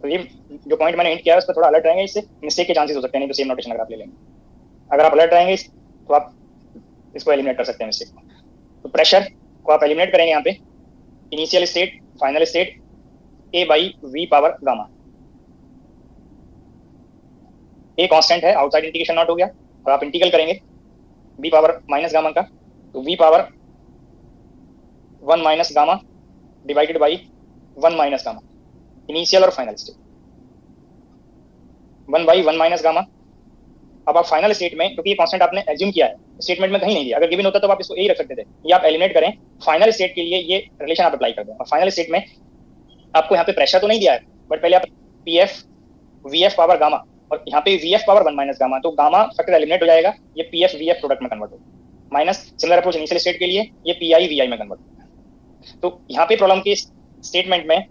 तो ये जो पॉइंट मैंने हिंट किया है उस पर थोड़ा अलर्ट रहेंगे, इससे मिस्टेक के चांसेस हो सकते हैं। नहीं तो सेम नोटेशन अगर आप ले लेंगे, अगर आप अलर्ट रहेंगे तो आप इसको एलिमिनेट कर सकते हैं मिस्टेक को। तो प्रेशर को आप एलिमिनेट करेंगे यहाँ पे initial state final state A/V power gamma. A constant है, आउटसाइड इंटीग्रेशन नॉट हो गया, और आप इंटीग्रल करेंगे बी पावर माइनस गामा का, तो we power 1 minus gamma divided by 1 minus gamma initial और फाइनल स्टेट 1/1 माइनस गामा। अब आप फाइनल स्टेट में, क्योंकि ये कांस्टेंट आपने एज्यूम किया है, स्टेटमेंट में कहीं नहीं दिया, अगर गिवन होता तो आप इसको ए रख सकते थे, ये आप एलिमिनेट करें। फाइनल स्टेट के लिए ये रिलेशन आप अप्लाई कर दें, और फाइनल स्टेट में आपको यहाँ पे प्रेशर तो नहीं दिया है, बट पहले आप पीएफ वीएफ पावर गामा, और यहाँ पे वीएफ पावर 1 माइनस गामा, तो गामा फैक्टर एलिमिनेट हो जाएगा, ये पीएफ वीएफ प्रोडक्ट में कन्वर्ट होगा, minus similar approach initial state के लिए ये पीआई वीआई में कन्वर्ट होगा। तो यहाँ पे प्रॉब्लम के स्टेटमेंट में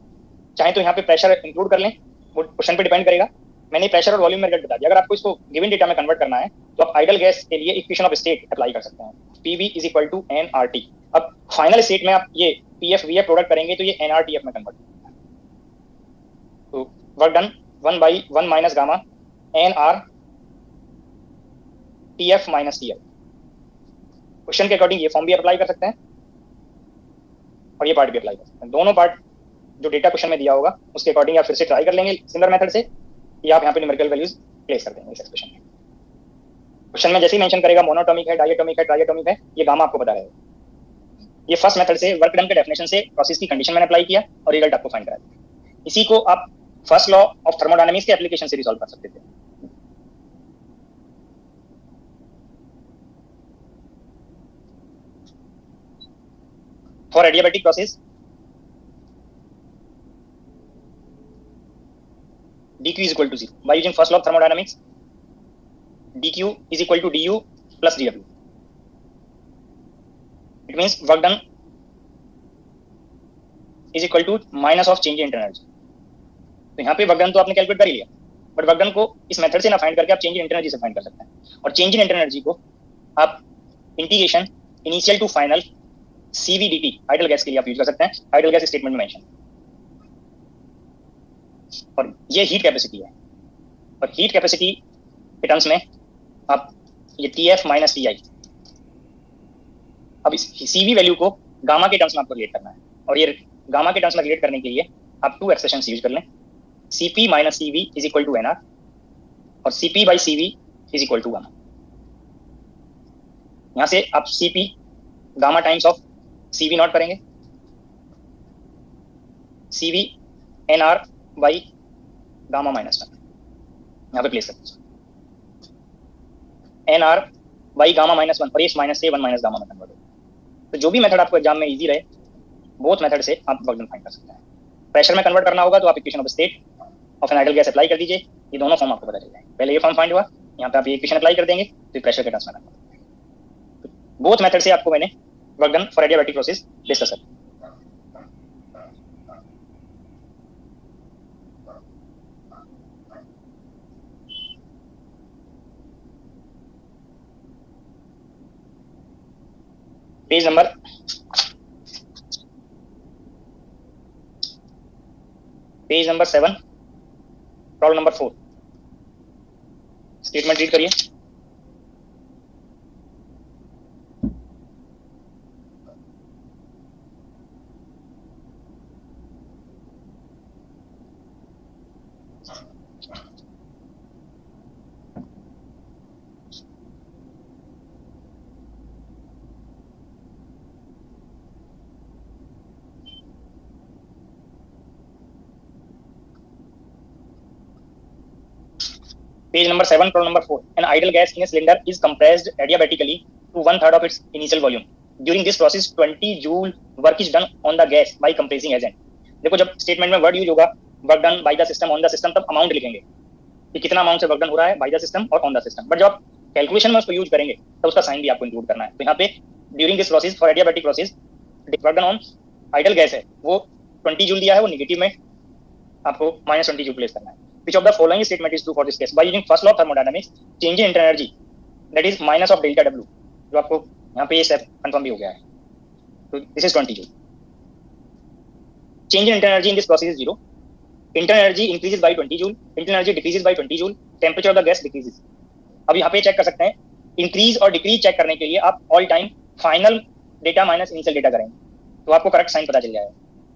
चाहे तो यहाँ पे प्रेशर इंक्लूड कर लें, वो क्वेश्चन पे डिपेंड करेगा, मैंने प्रेशर और वॉल्यूम में रिजल्ट बता दिया। अगर आपको इसको गिवन डेटा में कन्वर्ट करना है तो आप आइडल गैस के लिए इक्वेशन ऑफ स्टेट अप्लाई कर सकते हैं, PV is equal to nRT। अब फाइनल स्टेट में आप ये PF VF प्रोडक्ट करेंगे तो ये nRTF में कन्वर्ट होगा। तो work done 1/1 minus gamma nRTF minus TL। Question के अकॉर्डिंग ये फॉर्म भी अप्लाई कर सकते हैं और ये पार्ट भी अप्लाई कर सकते हैं। दोनों पार्ट जो डेटा क्वेश्चन में दिया होगा उसके अकॉर्डिंग आप फिर से ट्राई कर लेंगे सिमिलर मेथड से, या आप यहाँ पे न्यूमेरिकल वैल्यूज प्लेस कर देंगे इस एक्सप्रेशन में। क्वेश्चन में जैसे ही मेंशन करेगा मोनोटॉमिक है, डायटोमिक है, ट्राइएटोमिक है, ये गामा आपको बता रहेगा। ये फर्स्ट मेथड से वर्क डन के डेफिनेशन से प्रोसेस की कंडीशन मैंने अप्लाई किया और रिजल्ट आपको फाइंड करा दिया। इसी को आप फर्स्ट लॉ ऑफ थर्मोडायनामिक्स के एप्लीकेशन से रिजॉल्व कर सकते थे। For adiabatic process dq is equal to 0 by using first law of thermodynamics, dq is equal to du plus dw. It means work done is equal to minus of change in internal energy. तो यहाँ पे work done तो आपने calculate कर ही लिया, but work done को इस method से ना फाइंड करके आप चेंज इन इंटरनल एनर्जी से फाइंड कर सकते हैं। और चेंज इन इंटरनल एनर्जी को आप integration initial to final CVDT ideal gas के लिए आप यूज कर सकते हैं, आइडल गैस स्टेटमेंट में मेंशन। और ये हीट कैपेसिटी है, और हीट कैपेसिटी के टर्म्स में आप ये TF माइनस TI, अब इस CV वैल्यू को गामा के टर्म्स में आपको रिलेट करना है, और ये गामा के टर्म्स में रिलेट करने के लिए आप टू एक्सप्रेशंस यूज कर लें, CP minus CV is equal to NR और CP by CV is equal to gamma. यहां से आप CP gamma times of CV naught करेंगे, CV NR by gamma minus 1 यहाँ पे प्लेस करते हैं, NR बाई गामा माइनस 1, और इस माइनस से 1 माइनस गामा में कन्वर्ट होगा। तो जो भी मेथड आपको एग्जाम में इजी रहे, बोथ मेथड से आप वर्क डन फाइंड कर सकते हैं। प्रेशर में कन्वर्ट करना होगा तो आप equation of state of an ideal gas apply कर दीजिए, ये दोनों फॉर्म आपको पता चल जाएंगे। पहले ये फॉर्म फाइंड हुआ, यहाँ पे आप ये इक्वेशन अप्लाई कर देंगे तो प्रेशर के टर्म्स में कन्वर्ट। बोथ मेथड से आपको मैंने work done for adiabatic process discuss कर। Page number 7, problem number 4, statement read करिए। Page number 7, problem number 4. An ideal gas in a cylinder is compressed adiabatically to 1/3 of its initial volume. During this process, 20 joule work is done on the gas by compressing agent. देखो जब statement में word use होगा work done by the system on the system, तब amount लिखेंगे कि कितना amount से work done हो रहा है बाय द सिस्टम और ऑन द सिस्टम। बट जब आप कैलकुलेशन में उसको यूज करेंगे तो उसका साइन भी आपको इंक्लूड करना है। तो यहाँ पे during this process for adiabatic process work done on ideal gas है वो 20 जूल दिया है, वो नेगेटिव में आपको -20 जूल प्लेस करना है। Which of the following statement is true for this case? By using first law of thermodynamics, change in internal energy that is minus of delta W, जो आपको यहाँ पे ये स्टेप कंफर्म भी हो गया है। तो this is 20 joule. Change in internal energy in this process is 0. Internal energy increases by 20 joule. Internal energy decreases by 20 joule. Temperature of the gas decreases. अब यहाँ पे चेक कर सकते हैं, इंक्रीज और डिक्रीज चेक करने के लिए आप all time final data minus initial data करेंगे तो आपको करेक्ट साइन पता चल जाएगा।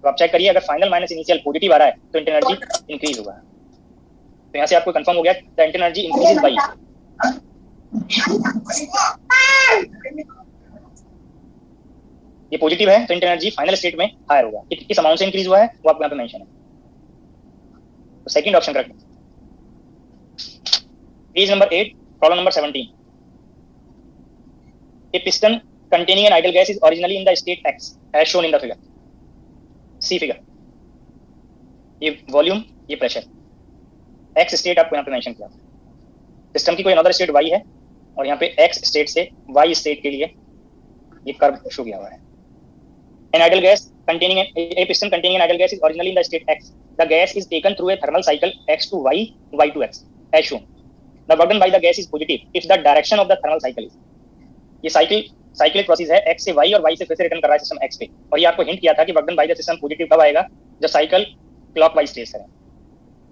तो आप चेक करिए, अगर फाइनल माइनस इनिशियल पॉजिटिव आ रहा है तो इंटरनल एनर्जी इंक्रीज होगा। तो यहाँ से आपको कंफर्म हो गया the internal energy increases by, ये पॉजिटिव है तो इंटरनल एनर्जी फाइनल स्टेट में हायर होगा। किस अमाउंट से इंक्रीज हुआ है वो आपको यहाँ पे मेंशन है। तो second option correct. Page number 8, problem number 17। A piston containing an ideal gas is originally in the state X as shown in the figure. C figure. ये वॉल्यूम, ये प्रेशर, एक्स स्टेट आपको यहाँ पे mention किया। System की कोई another state Y है और यहाँ पे एक्स स्टेट से वाई स्टेट के लिए ये कर्व शो किया हुआ है। An ideal gas containing a piston containing an ideal gas is originally in the state X the gas is taken through a thermal cycle x to y, y to x as shown. The work done by the gas is positive if the direction of the thermal cycle is. ये cyclic process है, x से y और y से फिर से return कर रहा है सिस्टम x पे, और ये आपको हिंट किया था कि work done by the system positive कब आएगा, जब साइकिल क्लॉकवाइज ट्रेस करें।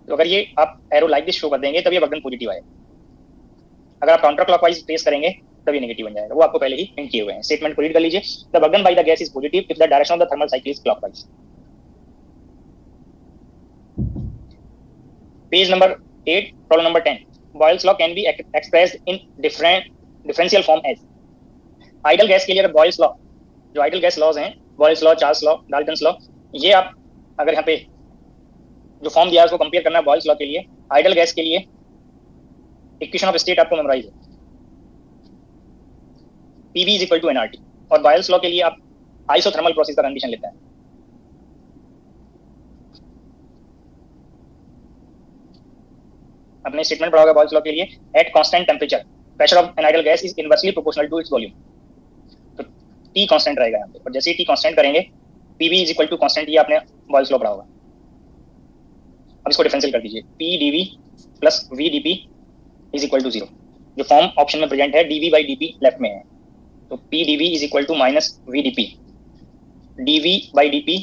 तो अगर ये आप एरो लाइक दिस शो कर देंगे तब ये वर्क डन पॉजिटिव आएगा, अगर आप काउंटर क्लॉकवाइज ट्रेस करेंगे तब ये नेगेटिव बन जाएगा। वो आपको पहले ही हिंट किए हुए हैं। स्टेटमेंट को रीड कर लीजिए। The work done by the gas is positive if the direction of the thermal cycle is clockwise. Page number 8, problem number 10। Boyle's law can be expressed in differential form as. Ideal gas के लिए अगर Boyle's law, जो ideal gas laws हैं, Boyle's law, Charles law, Dalton's law, ये आप अगर यहाँ पे जो फॉर्म दिया है उसको कंपेयर करना है बॉयल्स लॉ के लिए। आइडल गैस के लिए इक्वेशन ऑफ स्टेट आपको मेमोराइज है, PV is equal to NRT, और बॉयल्स लॉ के लिए आप आइसोथर्मल प्रोसेस का कंडीशन लेते हैं। अपने स्टेटमेंट पढ़ा होगा बॉयल्स लॉ के लिए, at constant temperature pressure of an ideal gas is inversely proportional to its volume. तो टी कांस्टेंट रहेगा यहाँ पे, और जैसे ही टी कांस्टेंट करेंगे PV is equal to constant, ये आपने बॉयल्स लॉ पढ़ा होगा। अब इसको डिफरेंशियल कर दीजिए, P DV plus V DP is equal to 0। जो फॉर्म ऑप्शन में प्रेजेंट है डीवी बाई डीपी लेफ्ट में है, तो P DV is equal to minus V DP, DV by DP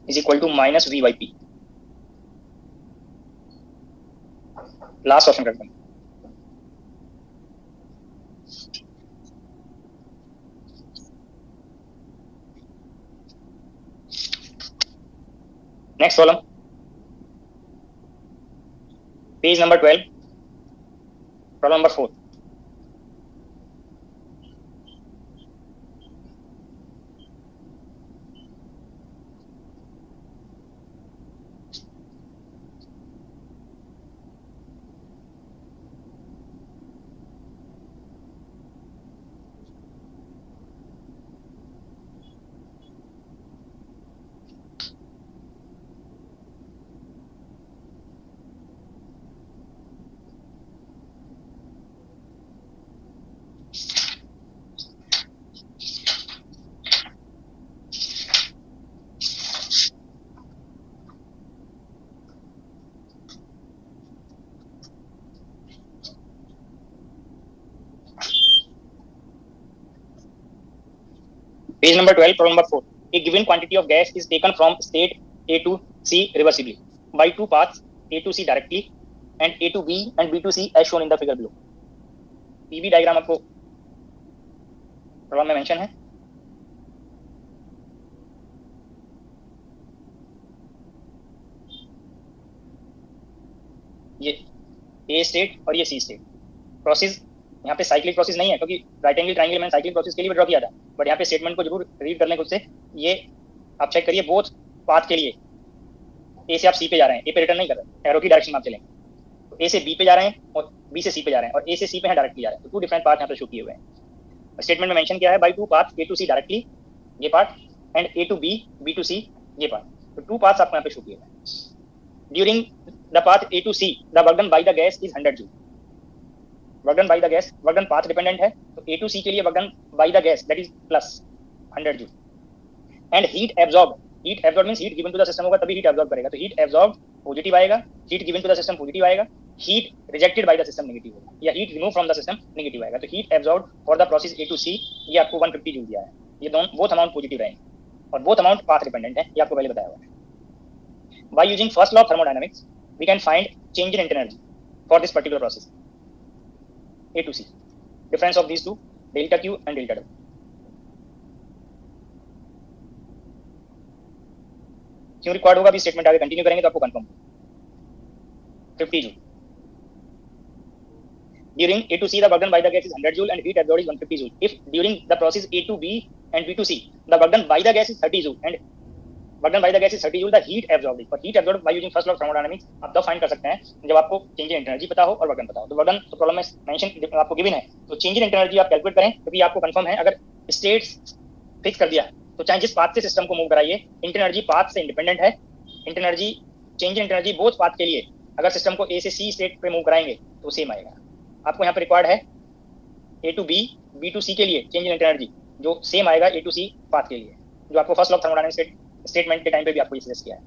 is equal to minus V by P. Last option करते हैं। Next column, page number 12, problem number 4। Page number 12, problem number 4. A given quantity of gas is taken from state A to C reversibly by two paths, A to C directly and A to B and B to C as shown in the figure below. PV diagram आपको problem में mention है। ये A state और ये C state. Process यहाँ पे cyclic process नहीं है, क्योंकि राइट एंगल ट्रायंगल मैंने साइक्लिक प्रोसेस के लिए भी ड्रॉ किया था, बट यहाँ पे स्टेटमेंट को जरूर रीड कर लें खुद से। ये आप चेक करिए, बोथ पाथ के लिए ए से आप सी पे जा रहे हैं, ए पे रिटर्न नहीं कर रहे, एरो की डायरेक्शन में आप चलेंगे, तो ए से बी पे जा रहे हैं और बी से सी पे जा रहे हैं, और ए से सी पे है डायरेक्टली जा रहे हैं, तो टू डिफरेंट पाथ यहाँ पे शो किए हुए हैं। स्टेटमेंट में मेंशन किया है by two path, A to C directly ये part and A to B, B to C ये पार्ट, तो टू पाथ्स आपको यहाँ पे शो किए हुए हैं। During the path A to C the work done by the gas is 100 joule. Work done by the gas, work done path dependent है, तो ए टू सी के लिए work done by the gas that is plus 100 joule. And heat absorb means heat given to the system होगा तभी heat absorb करेगा, तो heat absorb positive आएगा, heat given to the system positive आएगा, heat rejected by the system negative होगा, या heat remove from the system negative आएगा। तो heat absorb for the process A to C ये आपको 150 जूल दिया है, ये दोनों बोथ अमाउंट पॉजिटिव रहेंगे और बोथ अमाउंट पाथ डिपेंडेंट है, ये आपको पहले बताया हुआ है। By using first law of thermodynamics we can find change in internal energy for this particular process A to C. Difference of these two, delta Q and delta W. क्यों required होगा, अभी स्टेटमेंट आगे continue करेंगे तो आपको confirm होगा। 50 joule. During A to C, the work done by the gas is 100 joule and heat absorbed is 150 joule. If during the process A to B and B to C, the work done by the gas is 30 joule and work done by the gas is 30 joule, the heat absorbed is, but heat absorbed by using first law of thermodynamics आप तब find कर सकते हैं जब आपको change in energy पता हो और वर्क डन पता हो। तो वर्क डन तो प्रॉब्लम में मेंशन आपको गिवन है, तो चेंज इन एनर्जी आप कैलकुलेट करें, क्योंकि आपको कंफर्म है अगर स्टेट्स फिक्स कर दिया तो चाहे जिस पाथ से सिस्टम को मूव कराइए, इंटर एनर्जी पाथ से इंडिपेंडेंट है। Inter energy, change in energy both path के लिए अगर सिस्टम को ए से सी स्टेट पे मूव कराएंगे तो सेम आएगा। आपको यहाँ पे रिक्वायर्ड है ए to B, B to C के लिए चेंज इन एनर्जी जो सेम आएगा ए टू सी पाथ के लिए, जो आपको first law of thermodynamics statement के टाइम पे भी आपको ये सजेस्ट किया है।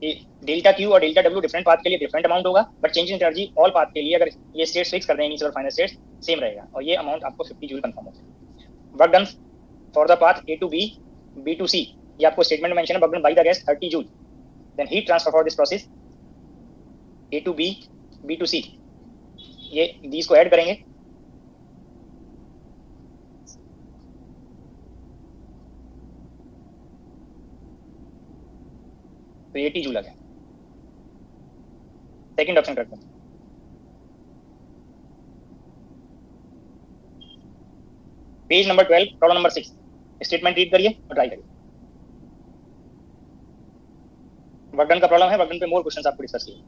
डेल्टा क्यू और डेल्टा डब्ल्यू डिफरेंट पाथ के लिए डिफरेंट अमाउंट होगा, but change in energy all path के लिए अगर ये स्टेट फिक्स कर दें इनिशियल और फाइनल स्टेट सेम रहेगा, और ये अमाउंट आपको 50 जूल कंफर्म होता है। Work done for the path A to B, B to C, ये आपको स्टेटमेंट में मेंशन है, work done by the gas 30 joule. Then heat transfer for this process A to B, B to C, ये these को add करेंगे तो 80 joule आ गया। Second option करते हैं। Page number 12 problem number 6, statement read करिए और ट्राई करिए। वर्क डन का प्रॉब्लम है, वर्क डन पे मोर क्वेश्चंस आपको डिस्कस किए।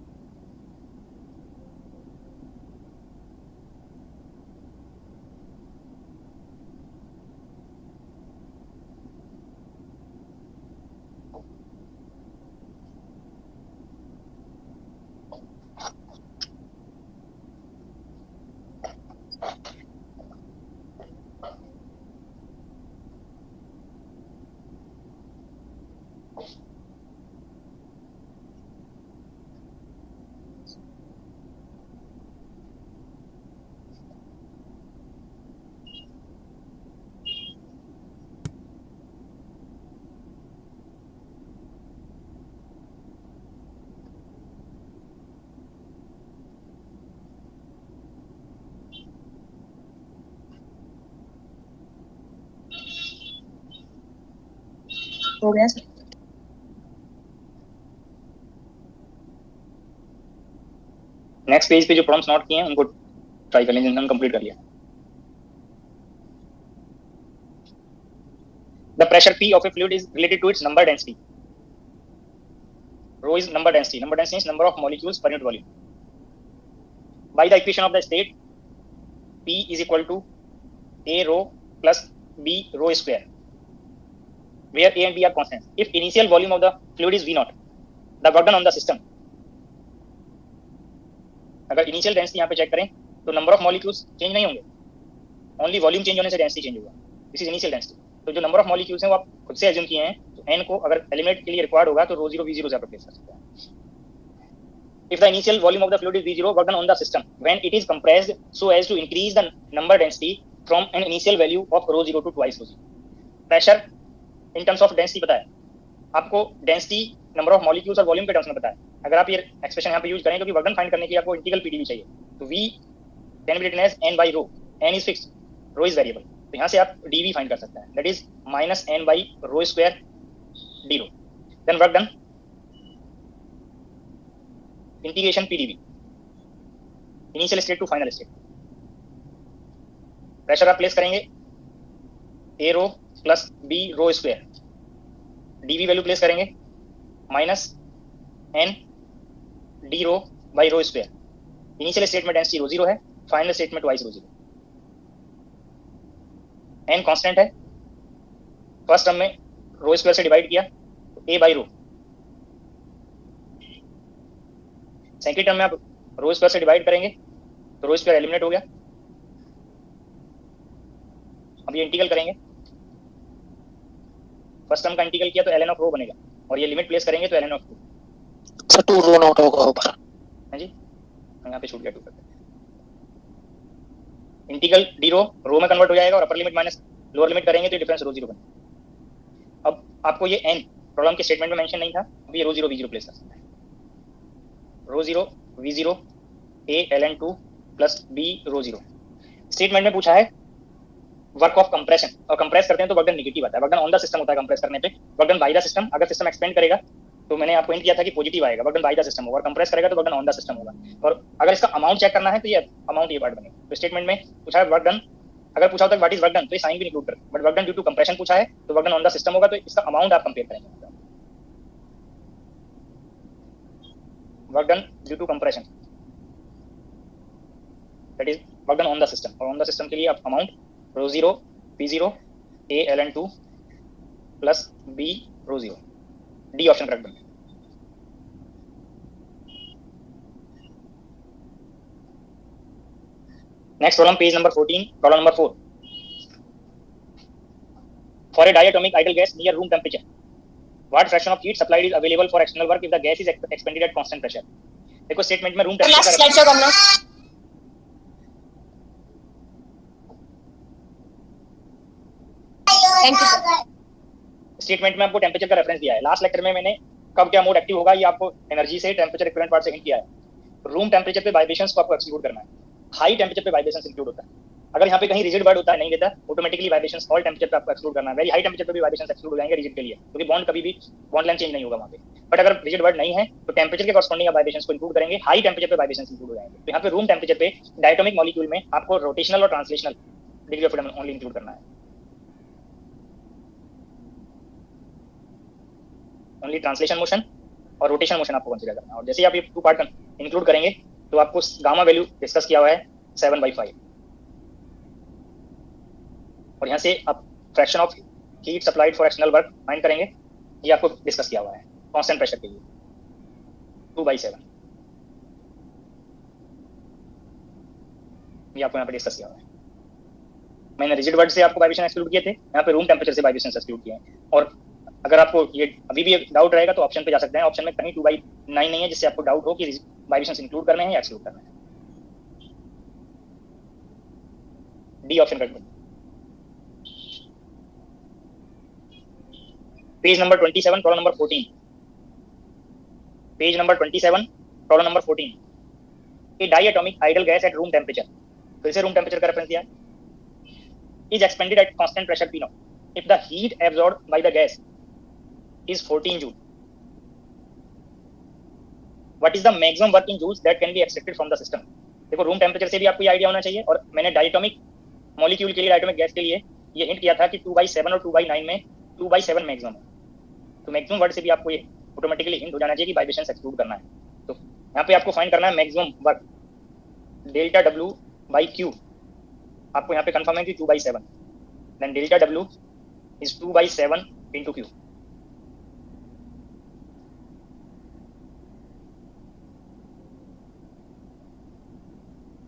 हो गया सर। नेक्स्ट पेज पे जो प्रॉब्लम्स नोट किए हैं उनको ट्राई कर लें, जिनको हम कंप्लीट कर लिया। The pressure P of a fluid is related to its number density. Rho is number density. Number density is number of molecules per unit volume. By the equation of the state, P is equal to A rho plus B rho square, where A and B are constants. If initial volume of the fluid is V naught, the work done on the system. अगर initial density यहाँ पे check करें तो number of molecules change नहीं होंगे, only volume change होने से density change होगा। This is initial density. तो जो नंबर ऑफ मॉलिक्यूल्स हैं वो आप खुद से एज्यूम किए हैं, तो n को अगर एलिमिनेट के लिए रिक्वायर्ड होगा तो रो जीरो वी जीरो से आप रिप्लेस कर सकते हैं। If the initial volume of the fluid is V0, work done on the system when it is compressed so as to increase the number density from an initial value of rho 0 to twice rho 0. Pressure in terms of density पता है आपको, density number of molecules और volume के terms में पता है। अगर आप ये एक्सप्रेशन यहाँ पे यूज करें क्योंकि वर्क डन फाइंड करने के लिए आपको इंटीग्रल पीडीवी चाहिए, तो v can be written as n by rho, n is fixed, rho is variable, तो यहाँ से आप dv फाइंड कर सकते हैं, that is minus n by rho square d rho। Then work done integration PdV, initial state to final state. Pressure आप place करेंगे a rho plus b rho square, dv value place करेंगे minus n d rho by rho square. Initial state में density rho zero है, final state में twice rho zero. n constant है, first term में rho square से divide किया तो a by rho, second term में आप रो स्क्वायर से डिवाइड करेंगे तो रो स्क्वायर एलिमिनेट हो गया। अब ये इंटीग्रल करेंगे, फर्स्ट टर्म का इंटीग्रल किया तो ln ऑफ रो बनेगा, और ये लिमिट प्लेस करेंगे तो ln of 2। Sir 2 rho naught होगा ऊपर। हां जी, यहाँ पे छूट गया 2 करते हैं। इंटीग्रल डी रो में कन्वर्ट हो जाएगा और upper limit minus lower limit करेंगे तो डिफरेंस रो जीरो बनेगा। अब आपको ये n प्रॉब्लम के स्टेटमेंट में मेंशन नहीं था, अब ये rho zero V zero place कर सकते हैं। Rho zero V zero a ln 2 plus b rho zero. Statement में पूछा है वर्क ऑफ कंप्रेशन, और कंप्रेस करते हैं तो वर्क डन नेगेटिव आता है। Work done on the system होता है कंप्रेस करने पे, work done by the system. अगर सिस्टम एक्सपेंड करेगा तो मैंने आपको हिंट किया था कि पॉजिटिव आएगा, work done by the system होगा, और कंप्रेस करेगा तो work done on the system होगा। और अगर इसका अमाउंट चेक करना है तो ये अमाउंट ये पार्ट बनेगा। तो स्टेटमेंट में पूछा है वर्क डन, अगर पूछा होता है व्हाट इज वर्क डन तो ये साइन भी इंक्लूड कर, but work done due to compression पूछा है तो work done on the system होगा, तो इसका अमाउंट आप कंपेयर करेंगे। Work done due to compression that is work done on the system, और ऑन द सिस्टम के लिए आप amount rho zero P zero a ln 2 plus b rho zero, D option correct बनेगा। Next problem page number 14, problem number 4। For A diatomic idol gas near room temperature what fraction of heat supplied is available for external work if the gas is expanded at constant pressure. देखो statement में room temperature thank you sir. Statement में आपको temperature का reference दिया है। Last lecture में मैंने कब क्या मोड एक्टिव होगा ये आपको एनर्जी से टेम्परेचर इक्विवेलेंट पार्ट से हिंट किया है। रूम टेम्परेचर पे वाइब्रेशंस को आपको एक्सक्लूड करना है, हाई टेम्परेचर पे वाइब्रेशंस इंक्लूड होता है। अगर यहाँ पे कहीं रिजिड वर्ड होता है नहीं देता, ऑटोमेटिकली वाइब्रेशंस ऑल टेम्परेचर पे आपको एक्सक्लूड करना है। वेरी हाई टेम्परेचर पे भी वाइब्रेशंस एक्सक्लूड हो जाएंगे रिजिड के लिए, क्योंकि बॉन्ड कभी भी बॉन्ड लेंथ चेंज नहीं होगा वहाँ पे। बट अगर रिजिड वर्ड नहीं है तो टेम्परेचर के कॉरस्पॉन्डिंग आप वाइब्रेशंस को इंक्लूड करेंगे, हाई टेम्परेचर पे वाइब्रेशंस इंक्लूड हो जाएंगे। तो यहाँ पे रूम टेम्परेचर पे डायटोमिक मॉलिक्यूल में आपको रोटेशनल और translational degree of freedom only include करना है, ओनली ट्रांसलेशन मोशन और रोटेशन मोशन आपको कंसीडर करना है। और जैसे ही आप ये 2 पार्ट इंक्लूड करेंगे तो आपको गामा वैल्यू डिस्कस किया हुआ है 7/5, और यहाँ से आप fraction of heat supplied for external work find करेंगे, ये आपको डिस्कस किया हुआ है कांस्टेंट प्रेशर के लिए 2/7, ये आपको यहाँ पे डिस्कस किया हुआ है। मैंने रिजिड वर्ड से आपको वाइब्रेशन एक्सक्लूड किए थे, यहाँ पे रूम टेम्परेचर से वाइब्रेशन एक्सक्लूड किए हैं। और अगर आपको ये अभी भी डाउट रहेगा तो ऑप्शन पे जा सकते हैं, ऑप्शन में कहीं 2/9 नहीं है जिससे आपको डाउट हो कि वाइब्रेशंस इंक्लूड करने हैं या एक्सक्लूड करने हैं। डी ऑप्शन कर page number 27 problem number 14, page number 27 problem number 14, A diatomic idol gas at room temperature, फिर से रूम टेम्परेचर का रेफरेंस दिया है, is expanded at constant pressure P0 if the heat absorbed bye the gas is 14 joule. What is the maximum work in joules that can be extracted from the system? देखो room temperature से भी आपको ये idea होना चाहिए, और मैंने diatomic molecule के लिए, डायटोमिक गैस के लिए ये हिंट किया था कि 2/7 और 2/9 में 2/7 मैक्सिमम है। तो मैक्सिमम वर्ड से भी आपको ये ऑटोमेटिकली हिंट हो जाना चाहिए कि वाइब्रेशंस एक्सक्लूड करना है। तो यहाँ पे आपको फाइंड करना है मैक्सिमम वर्क डेल्टा W/Q, आपको यहाँ पे कंफर्म है कि 2/7, then delta W is 2/7 into Q।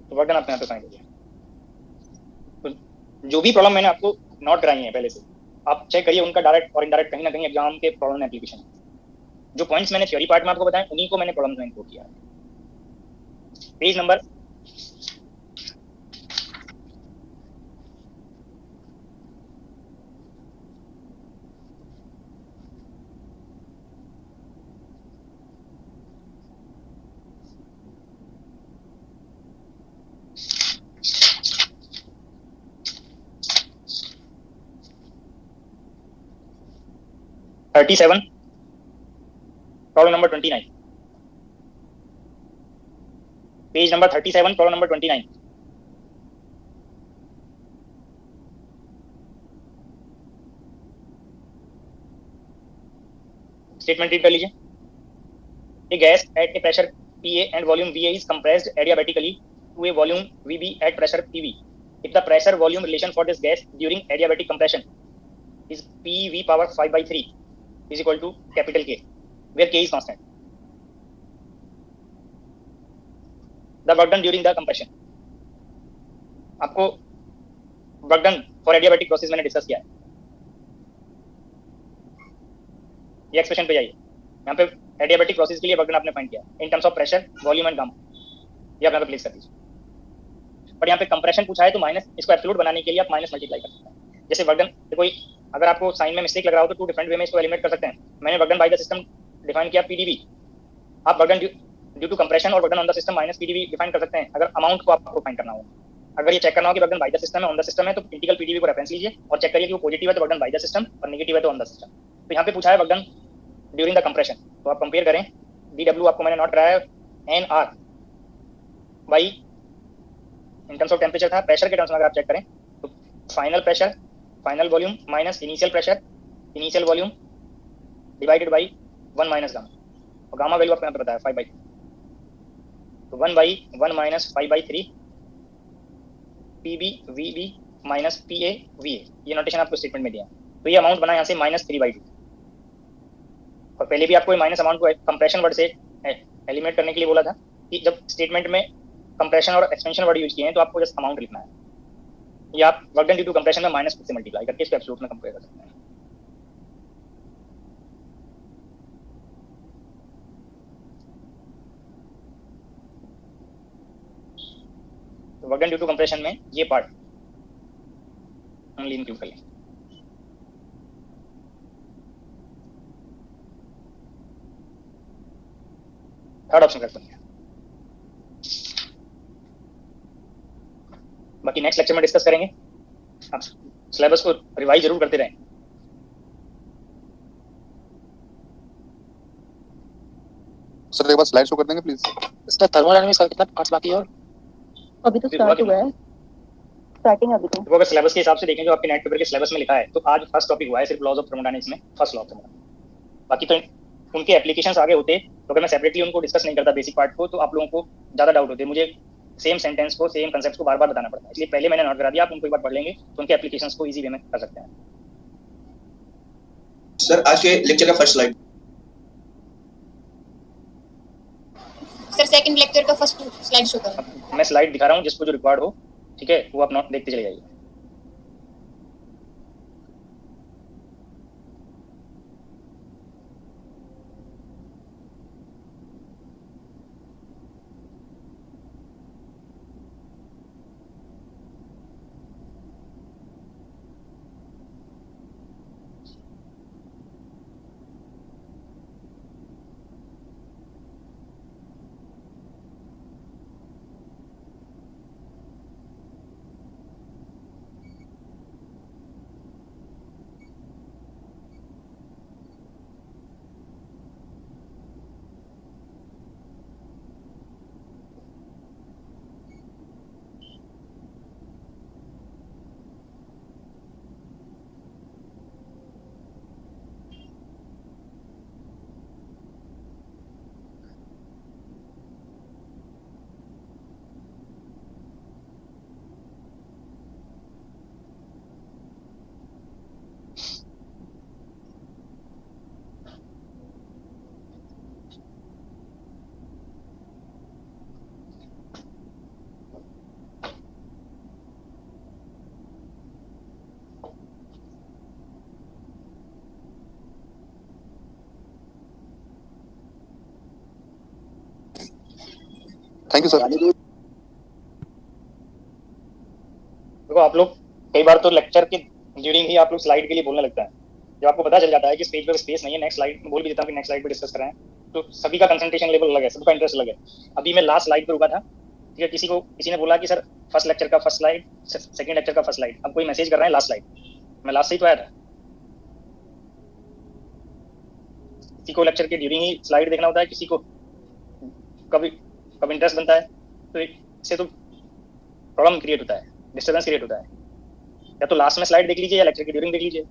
तो वर्क डन आपने यहाँ पे फाइंड किया। तो जो भी प्रॉब्लम मैंने आपको नोट कराई है पहले से, आप चेक करिए उनका डायरेक्ट और इनडायरेक्ट कहीं ना कहीं एग्जाम के प्रॉब्लम एप्लीकेशन। जो पॉइंट्स मैंने थ्योरी पार्ट में आपको बताए उन्हीं को मैंने प्रॉब्लम में इंक्लूड किया है। Page number 37 problem number 29, page number 37 problem number 29। Statement read कर लीजिए। A gas at a pressure PA and volume VA is compressed adiabatically to a volume VB at pressure PV if the pressure volume relation for this gas during adiabatic compression is PV power 5/3 is equal to capital K, where K is constant. The work done during the compression, आपको work done for adiabatic process मैंने discuss किया है। ये expression पे जाइए, यहाँ पे adiabatic process के लिए वर्क डन आपने फाइंड किया इन terms of pressure, volume and gamma, ये आप यहाँ पे प्लेस कर दीजिए। बट यहाँ पे कंप्रेशन पूछा है तो माइनस, इसको एब्सोल्यूट बनाने के लिए आप माइनस मल्टीप्लाई कर सकते हैं। जैसे वर्क डन, कोई अगर आपको साइन में मिस्टेक लग रहा हो तो 2 डिफरेंट वे में इसको एलिमिनेट कर सकते हैं। मैंने work done by the system define किया PdV, आप work done due to compression और work done on the system minus PdV define कर सकते हैं अगर अमाउंट को आपको फाइंड करना हो। अगर ये चेक करना हो कि work done by the system है, ऑन द सिस्टम है, तो इंटीग्रल PdV को रेफरेंस लीजिए और चेक करिए कि वो पॉजिटिव है तो work done by the system और नेगेटिव है तो ऑन द सिस्टम। तो यहाँ पे पूछा है work done during the compression, तो आप कंपेयर करें। dW आपको मैंने नोट कराया है NR by in terms of temperature था, प्रेशर के टर्म्स में अगर आप चेक करें तो final pressure, final volume minus initial pressure, initial volume divided by 1 minus gamma, और गामा वैल्यू आपको यहाँ पे बताया 5/3, तो 1/1 minus 5/3 PB VB minus PA VA, ये नोटेशन आपको स्टेटमेंट में दिया है। तो ये अमाउंट बना यहाँ से -3/2, और पहले भी आपको माइनस अमाउंट को कंप्रेशन वर्ड से एलिमिनेट करने के लिए बोला था कि जब स्टेटमेंट में कंप्रेशन और एक्सपेंशन वर्ड यूज किए हैं तो आपको जस्ट अमाउंट लिखना है, या आप work done due to compression में -2 से मल्टीप्लाई करके इसको एब्सोल्यूट में कंपेयर कर सकते हैं। Work done due to compression में ये पार्ट ओनली इंक्लूड कर लें। थर्ड ऑप्शन करेक्ट बन गया। बाकी नेक्स्ट लेक्चर में डिस्कस करेंगे। आप सिलेबस को रिवाइज जरूर करते रहें। सर एक बार स्लाइड शो कर देंगे प्लीज। इसका थर्मोडायनामिक्स का कितना पार्ट्स बाकी है और अभी तो स्टार्ट हुआ है, स्टार्टिंग अभी तो। देखो अगर सिलेबस के हिसाब से देखें जो आपके नेट पेपर के सिलेबस में लिखा है तो आज फर्स्ट टॉपिक हुआ है सिर्फ लॉज ऑफ थर्मोडायनामिक्स में, फर्स्ट लॉ ऑफ थर्मोडायनामिक्स। बाकी तो उनके एप्लीकेशंस आगे होते तो अगर मैं सेपरेटली उनको डिस्कस नहीं करता बेसिक पार्ट को तो आप लोगों को ज्यादा डाउट होते, मुझे सेम सेंटेंस को सेम कंसेप्ट को बार बार बताना पड़ता है, इसलिए पहले मैंने नोट करा दिया, आप उनको एक बार पढ़ लेंगे तो उनके एप्लीकेशंस को इजी वे में कर सकते हैं। सर आज के लेक्चर का first slide. Sir second lecture का फर्स्ट स्लाइड शो करो। मैं स्लाइड दिखा रहा हूँ जिसको जो रिक्वायर्ड हो, ठीक है, वो आप नोट देखते चले जाइए। Thank you sir. देखो आप लोग कई बार तो लेक्चर के ड्यूरिंग ही आप लोग स्लाइड के लिए बोलने लगता है, जब आपको पता चल जाता है कि पेज पे स्पेस नहीं है, नेक्स्ट स्लाइड में बोल भी देता हूँ कि नेक्स्ट स्लाइड पे डिस्कस कराएं, तो सभी का कंसंट्रेशन लेवल अलग है, सबका इंटरेस्ट अलग है। अभी मैं लास्ट स्लाइड पे रुका था, ठीक है, किसी ने बोला कि सर फर्स्ट लेक्चर का फर्स्ट स्लाइड, सेकंड लेक्चर का फर्स्ट स्लाइड, अब कोई मैसेज कर रहा है लास्ट स्लाइड, मैं लास्ट से ही तो आया था। किसी को लेक्चर के ड्यूरिंग ही स्लाइड देखना होता है, किसी को कब इंटरेस्ट बनता है, तो इससे तो प्रॉब्लम क्रिएट होता है, डिस्टर्बेंस क्रिएट होता है। या तो लास्ट में स्लाइड देख लीजिए या लेक्चर के ड्यूरिंग देख लीजिए।